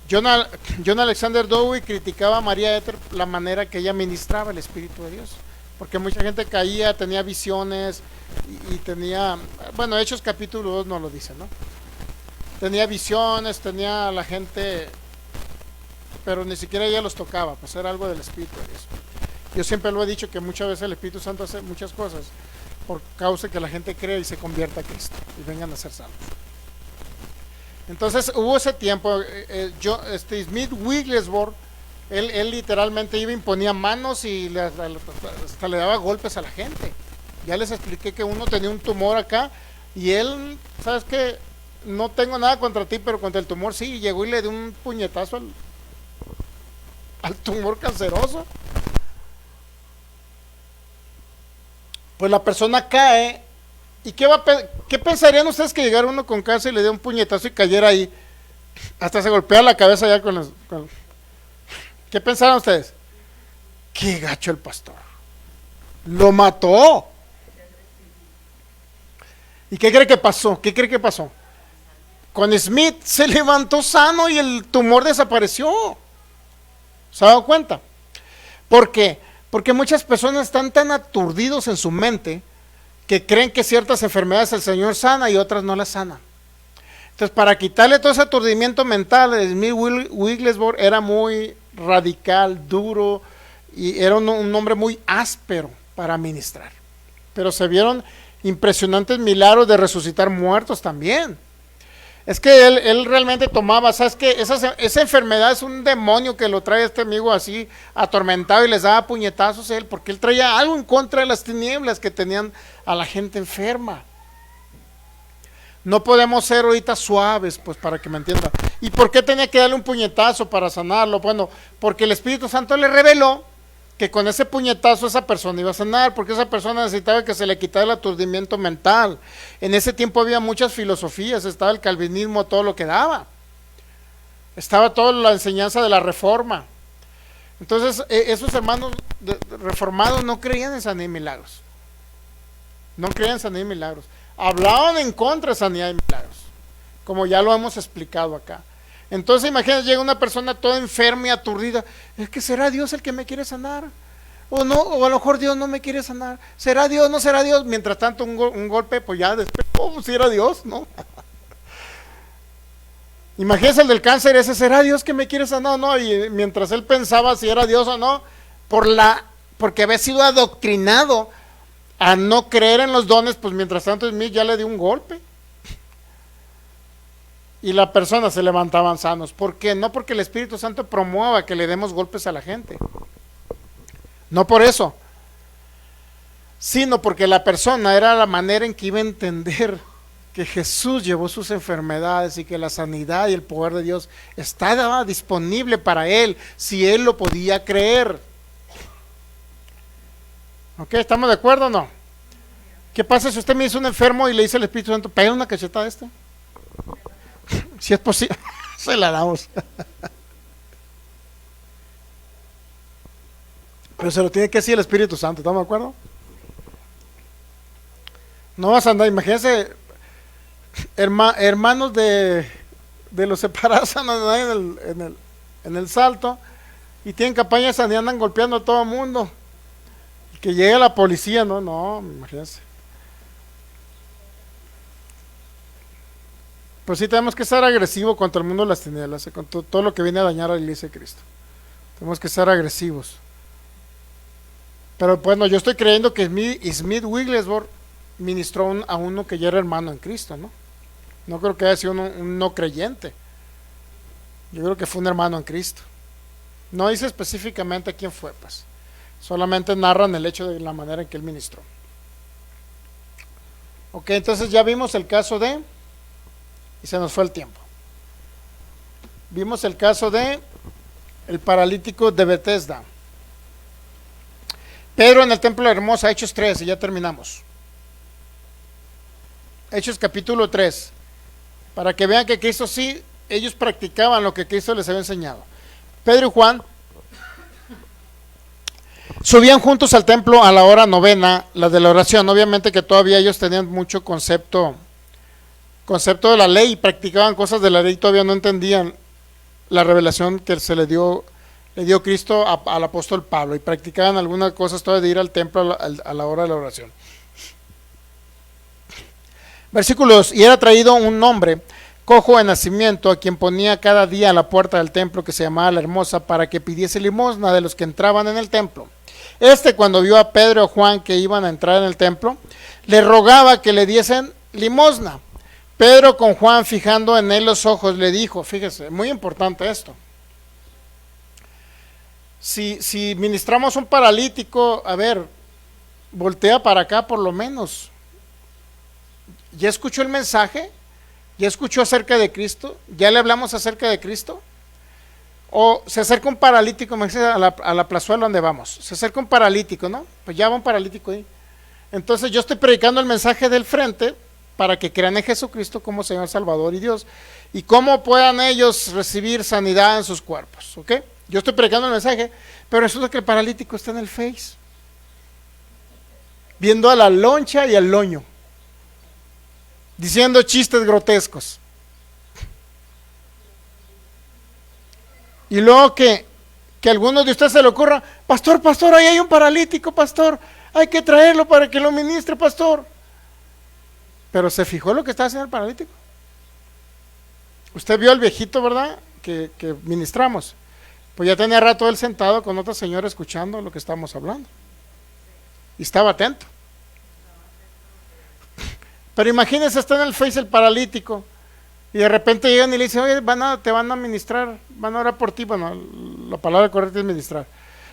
John Alexander Dowie criticaba a María Ether la manera que ella ministraba el Espíritu de Dios, porque mucha gente caía, tenía visiones, y tenía, bueno, Hechos capítulo 2 no lo dice, ¿no? Tenía visiones, tenía la gente, pero ni siquiera ella los tocaba, pues era algo del Espíritu de Dios. Yo siempre lo he dicho que muchas veces el Espíritu Santo hace muchas cosas por causa de que la gente cree y se convierta a Cristo y vengan a ser salvos. Entonces hubo ese tiempo, Smith Wigglesworth, él literalmente iba, imponía manos y hasta le daba golpes a la gente. Ya les expliqué que uno tenía un tumor acá y él, ¿sabes qué? No tengo nada contra ti, pero contra el tumor sí, llegó y le dio un puñetazo al tumor canceroso. Pues la persona cae. ¿Y qué pensarían ustedes que llegara uno con cáncer y le dé un puñetazo y cayera ahí? Hasta se golpea la cabeza ya con ¿Qué pensaron ustedes? Qué gacho el pastor. Lo mató. ¿Y qué cree que pasó? ¿Qué cree que pasó? Con Smith se levantó sano y el tumor desapareció. ¿Se ha dado cuenta? ¿Por qué? Porque muchas personas están tan aturdidos en su mente que creen que ciertas enfermedades el Señor sana y otras no las sana. Entonces, para quitarle todo ese aturdimiento mental, Smith Wigglesworth era muy radical, duro, y era un hombre muy áspero para ministrar. Pero se vieron impresionantes milagros de resucitar muertos también. Es que él realmente tomaba, ¿sabes qué? Esa enfermedad es un demonio que lo trae este amigo así atormentado y les daba puñetazos a él, porque él traía algo en contra de las tinieblas que tenían a la gente enferma. No podemos ser ahorita suaves, pues, para que me entiendan. ¿Y por qué tenía que darle un puñetazo para sanarlo? Bueno, porque el Espíritu Santo le reveló que con ese puñetazo esa persona iba a sanar, porque esa persona necesitaba que se le quitara el aturdimiento mental. En ese tiempo había muchas filosofías, estaba el calvinismo, todo lo que daba. Estaba toda la enseñanza de la reforma. Entonces, esos hermanos reformados no creían en sanidad y milagros. No creían en sanidad y milagros. Hablaban en contra de sanidad y milagros, como ya lo hemos explicado acá. Entonces imagínate, llega una persona toda enferma y aturdida, es que será Dios el que me quiere sanar, O no, o a lo mejor Dios no me quiere sanar. ¿Será Dios? ¿No será Dios? Mientras tanto un golpe, pues ya después, oh, si era Dios, ¿no? Imagínense el del cáncer, ese, ¿será Dios que me quiere sanar? No, y mientras él pensaba si era Dios o no, porque había sido adoctrinado a no creer en los dones, pues mientras tanto Smith ya le dio un golpe. Y la persona se levantaban sanos. ¿Por qué? No porque el Espíritu Santo promueva que le demos golpes a la gente. No por eso. Sino porque la persona era la manera en que iba a entender que Jesús llevó sus enfermedades y que la sanidad y el poder de Dios estaba disponible para él, si él lo podía creer. ¿Ok? ¿Estamos de acuerdo o no? ¿Qué pasa si usted me dice un enfermo y le dice al Espíritu Santo, pega una cachetada a este? Si es posible, se la damos. Pero se lo tiene que decir el Espíritu Santo, ¿estamos de acuerdo? No vas a andar, imagínense, hermanos de los separados andan en el salto y tienen campañas y andan golpeando a todo el mundo. Y que llegue la policía, no, imagínense. Pues sí, tenemos que ser agresivos contra el mundo de las tinieblas, con todo lo que viene a dañar a la iglesia de Cristo. Tenemos que ser agresivos. Pero bueno, yo estoy creyendo que Smith Wigglesworth ministró a uno que ya era hermano en Cristo, ¿no? No creo que haya sido un no creyente. Yo creo que fue un hermano en Cristo. No dice específicamente quién fue, pues. Solamente narran el hecho de la manera en que él ministró. Ok, entonces ya vimos el caso de... Y se nos fue el tiempo. Vimos el caso de el paralítico de Bethesda. Pedro en el templo de Hermosa, Hechos 3, y ya terminamos. Hechos capítulo 3. Para que vean que Cristo sí, ellos practicaban lo que Cristo les había enseñado. Pedro y Juan subían juntos al templo a la hora novena, la de la oración. Obviamente que todavía ellos tenían mucho concepto de la ley y practicaban cosas de la ley, todavía no entendían la revelación que le dio Cristo al apóstol Pablo, y practicaban algunas cosas todavía de ir al templo a la hora de la oración. Versículos, y era traído un hombre cojo de nacimiento, a quien ponía cada día a la puerta del templo, que se llamaba La Hermosa, para que pidiese limosna de los que entraban en el templo. Cuando vio a Pedro y Juan que iban a entrar en el templo, le rogaba que le diesen limosna. Pedro, con Juan fijando en él los ojos, le dijo, fíjese, muy importante esto. Si ministramos un paralítico, a ver, voltea para acá por lo menos. ¿Ya escuchó el mensaje? ¿Ya escuchó acerca de Cristo? ¿Ya le hablamos acerca de Cristo? O se acerca un paralítico, me dice, a la plazuela donde vamos. Se acerca un paralítico, ¿no? Pues ya va un paralítico ahí. Entonces yo estoy predicando el mensaje del frente para que crean en Jesucristo como Señor, Salvador y Dios. Y cómo puedan ellos recibir sanidad en sus cuerpos, ¿ok? Yo estoy predicando el mensaje, pero resulta que el paralítico está en el Face, viendo a la loncha y al loño, diciendo chistes grotescos. Y luego que a algunos de ustedes se le ocurra, pastor, ahí hay un paralítico, pastor, hay que traerlo para que lo ministre, pastor. Pero se fijó lo que estaba haciendo el paralítico. Usted vio al viejito, ¿verdad? Que ministramos. Pues ya tenía rato él sentado con otra señora escuchando lo que estábamos hablando. Y estaba atento. Pero imagínense, está en el Face el paralítico. Y de repente llegan y le dicen, oye, te van a ministrar, van a orar por ti. Bueno, la palabra correcta es ministrar.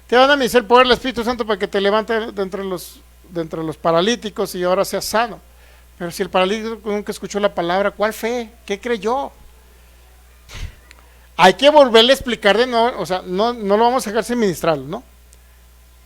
Te van a ministrar el poder del Espíritu Santo para que te levante de entre los paralíticos y ahora seas sano. Pero si el paralítico nunca escuchó la palabra, ¿cuál fe? ¿Qué creyó? Hay que volverle a explicar de nuevo, o sea, no lo vamos a dejar sin ministrarlo, ¿no?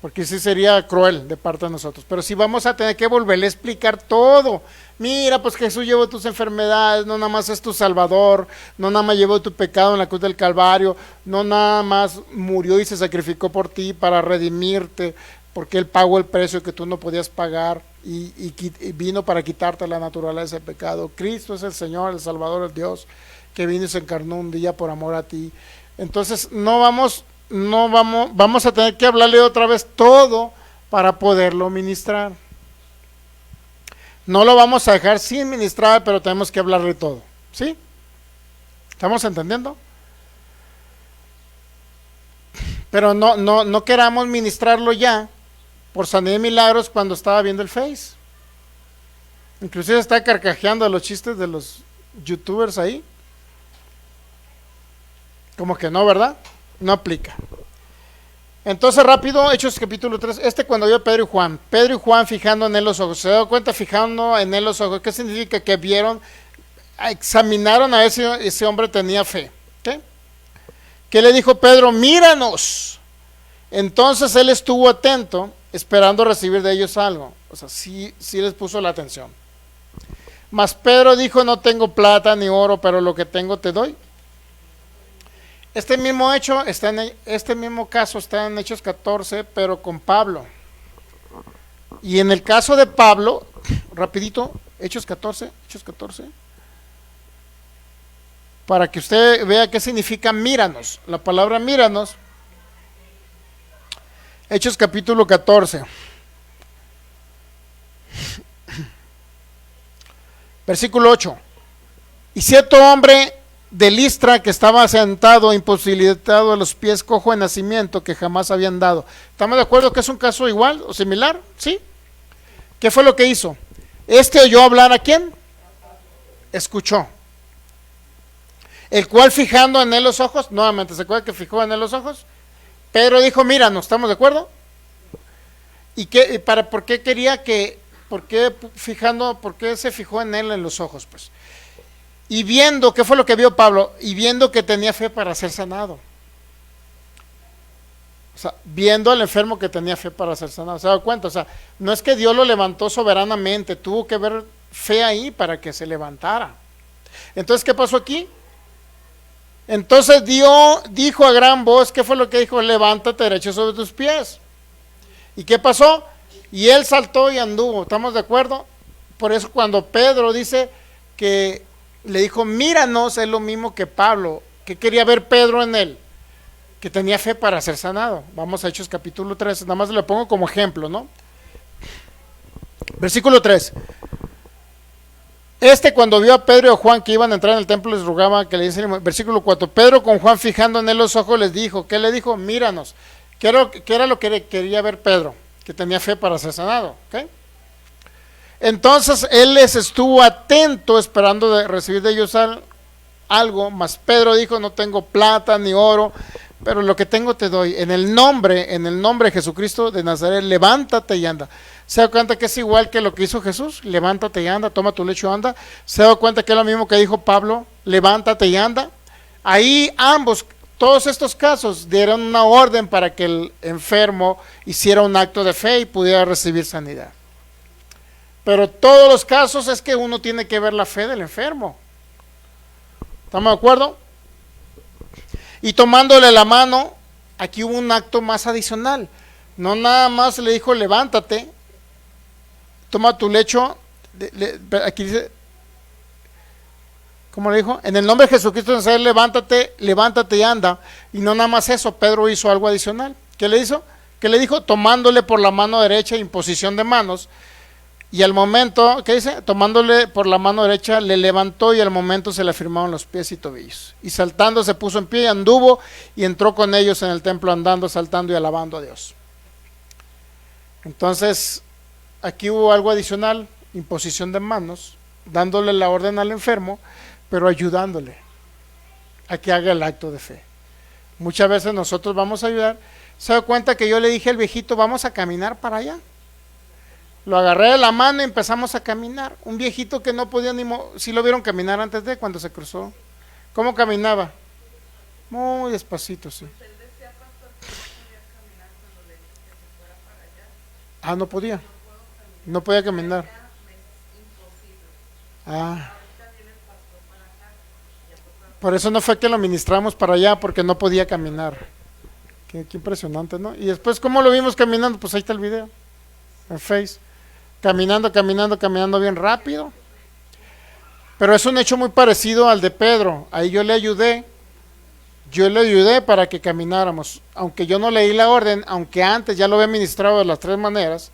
Porque sí sería cruel de parte de nosotros. Pero sí vamos a tener que volverle a explicar todo. Mira, pues Jesús llevó tus enfermedades, no nada más es tu Salvador, no nada más llevó tu pecado en la cruz del Calvario, no nada más murió y se sacrificó por ti para redimirte, porque Él pagó el precio que tú no podías pagar y vino para quitarte la naturaleza del pecado. Cristo es el Señor, el Salvador, el Dios, que vino y se encarnó un día por amor a ti. Entonces no vamos no vamos a tener que hablarle otra vez todo para poderlo ministrar. No lo vamos a dejar sin ministrar, pero tenemos que hablarle todo. ¿Sí? ¿Estamos entendiendo? Pero no queramos ministrarlo ya por sanidad de milagros cuando estaba viendo el Face. Inclusive está carcajeando los chistes de los youtubers ahí. Como que no, ¿verdad? No aplica. Entonces rápido, Hechos capítulo 3, cuando vio a Pedro y Juan fijando en él los ojos, ¿se da cuenta? Fijando en él los ojos, ¿qué significa? Que vieron, examinaron a ver si ese hombre tenía fe. ¿Okay? ¿Qué le dijo Pedro? Míranos. Entonces él estuvo atento, esperando recibir de ellos algo. O sea, sí les puso la atención. Mas Pedro dijo, no tengo plata ni oro, pero lo que tengo te doy. Este mismo caso está en Hechos 14, pero con Pablo. Y en el caso de Pablo, rapidito, Hechos 14, para que usted vea qué significa míranos. La palabra míranos, Hechos capítulo 14, versículo 8. Y cierto hombre de Listra que estaba sentado imposibilitado a los pies, cojo de nacimiento, que jamás había andado. ¿Estamos de acuerdo que es un caso igual o similar? ¿Sí? ¿Qué fue lo que hizo? Oyó hablar a quién? Escuchó. El cual fijando en él los ojos, nuevamente, ¿se acuerda que fijó en él los ojos? Pedro dijo, mira, ¿no estamos de acuerdo? ¿Y por qué quería que, por qué se fijó en él en los ojos? Pues y viendo, ¿qué fue lo que vio Pablo? Y viendo que tenía fe para ser sanado. O sea, viendo al enfermo que tenía fe para ser sanado. ¿Se da cuenta? O sea, no es que Dios lo levantó soberanamente, tuvo que haber fe ahí para que se levantara. Entonces, ¿qué pasó aquí? Entonces Dios dijo a gran voz, ¿qué fue lo que dijo? Levántate derecho sobre tus pies. ¿Y qué pasó? Y él saltó y anduvo. ¿Estamos de acuerdo? Por eso cuando Pedro dice que le dijo, míranos, es lo mismo que Pablo. ¿Qué quería ver Pedro en él? Que tenía fe para ser sanado. Vamos a Hechos capítulo 3, nada más le pongo como ejemplo, ¿no? Versículo 3. Cuando vio a Pedro y a Juan que iban a entrar en el templo, les rogaba que le diesen. Versículo 4. Pedro con Juan fijando en él los ojos les dijo, ¿qué le dijo? Míranos. ¿Qué era lo que quería ver Pedro? Que tenía fe para ser sanado. ¿Okay? Entonces él les estuvo atento esperando de recibir de ellos algo, mas Pedro dijo, no tengo plata ni oro, pero lo que tengo te doy. En el nombre de Jesucristo de Nazaret, levántate y anda. ¿Se da cuenta que es igual que lo que hizo Jesús? Levántate y anda, toma tu lecho y anda. ¿Se da cuenta que es lo mismo que dijo Pablo? Levántate y anda. Ahí todos estos casos dieron una orden para que el enfermo hiciera un acto de fe y pudiera recibir sanidad. Pero todos los casos es que uno tiene que ver la fe del enfermo. ¿Estamos de acuerdo? Y tomándole la mano, aquí hubo un acto más adicional. No nada más le dijo, levántate, toma tu lecho. Aquí dice, ¿cómo le dijo? En el nombre de Jesucristo, levántate y anda. Y no nada más eso, Pedro hizo algo adicional. ¿Qué le hizo? ¿Qué le dijo? Tomándole por la mano derecha, imposición de manos. Y al momento, ¿qué dice? Tomándole por la mano derecha, le levantó y al momento se le afirmaron los pies y tobillos. Y saltando se puso en pie y anduvo y entró con ellos en el templo andando, saltando y alabando a Dios. Entonces, aquí hubo algo adicional, imposición de manos, dándole la orden al enfermo, pero ayudándole a que haga el acto de fe. Muchas veces nosotros vamos a ayudar. ¿Se da cuenta que yo le dije al viejito, vamos a caminar para allá? Lo agarré de la mano y empezamos a caminar. Un viejito que no podía si lo vieron caminar antes de cuando se cruzó. ¿Cómo caminaba? Muy despacito, sí. No podía. No podía caminar. Por eso no fue que lo ministramos para allá, porque no podía caminar. Qué impresionante, ¿no? Y después, ¿cómo lo vimos caminando? Pues ahí está el video, en Face. Caminando bien rápido. Pero es un hecho muy parecido al de Pedro. Ahí yo le ayudé. Yo le ayudé para que camináramos, aunque yo no leí la orden, aunque antes ya lo había ministrado de las tres maneras,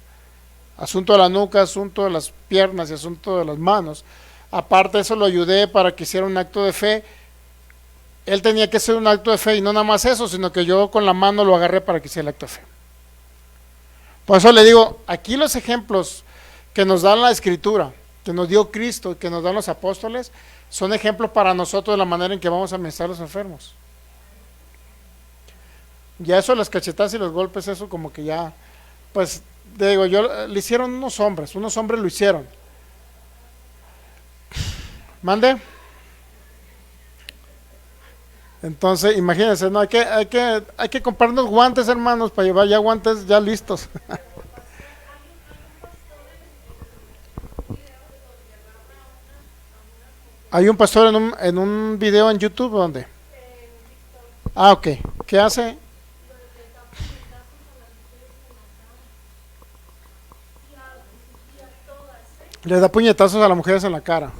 asunto de la nuca, asunto de las piernas y asunto de las manos. Aparte de eso lo ayudé para que hiciera un acto de fe. Él tenía que hacer un acto de fe y no nada más eso, sino que yo con la mano lo agarré para que hiciera el acto de fe. Por eso le digo, aquí los ejemplos que nos da la Escritura, que nos dio Cristo y que nos dan los apóstoles, son ejemplos para nosotros de la manera en que vamos a ministrar a los enfermos. Ya eso, las cachetadas y los golpes, eso como que ya, pues, digo, yo le hicieron unos hombres lo hicieron. Mande. Entonces, imagínense, no hay que comprarnos guantes, hermanos, para llevar ya guantes ya listos. Hay un pastor en un video en YouTube, ¿dónde? Ah, ok. ¿Qué hace? Le da puñetazos a las mujeres en la cara.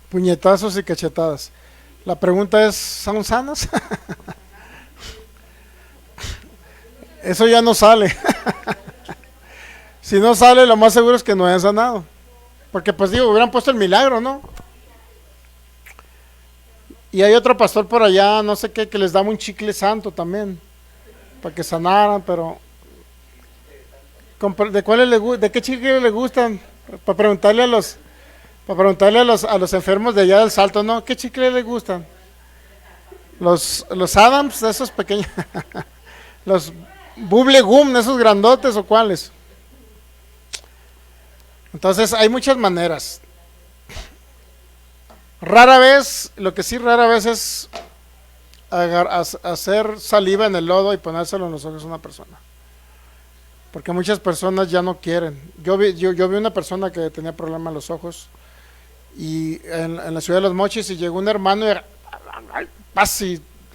Puñetazos y cachetadas. La pregunta es, ¿son sanos? Eso ya no sale. Si no sale, lo más seguro es que no hayan sanado. Porque pues digo, hubieran puesto el milagro, ¿no? Y hay otro pastor por allá, no sé qué, que les daba un chicle santo también, para que sanaran, pero ¿de qué chicle le gustan? Para preguntarle a los enfermos de allá del Salto, ¿no? ¿Qué chicle les gustan? Los Adams, esos pequeños, los Bubble Gum, esos grandotes o cuáles. Entonces hay muchas maneras. Rara vez, lo que sí rara vez es hacer saliva en el lodo y ponérselo en los ojos a una persona. Porque muchas personas ya no quieren. Yo vi una persona que tenía problemas en los ojos y en la ciudad de Los Mochis, y llegó un hermano y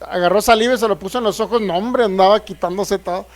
agarró saliva y se lo puso en los ojos. No, hombre, andaba quitándose todo.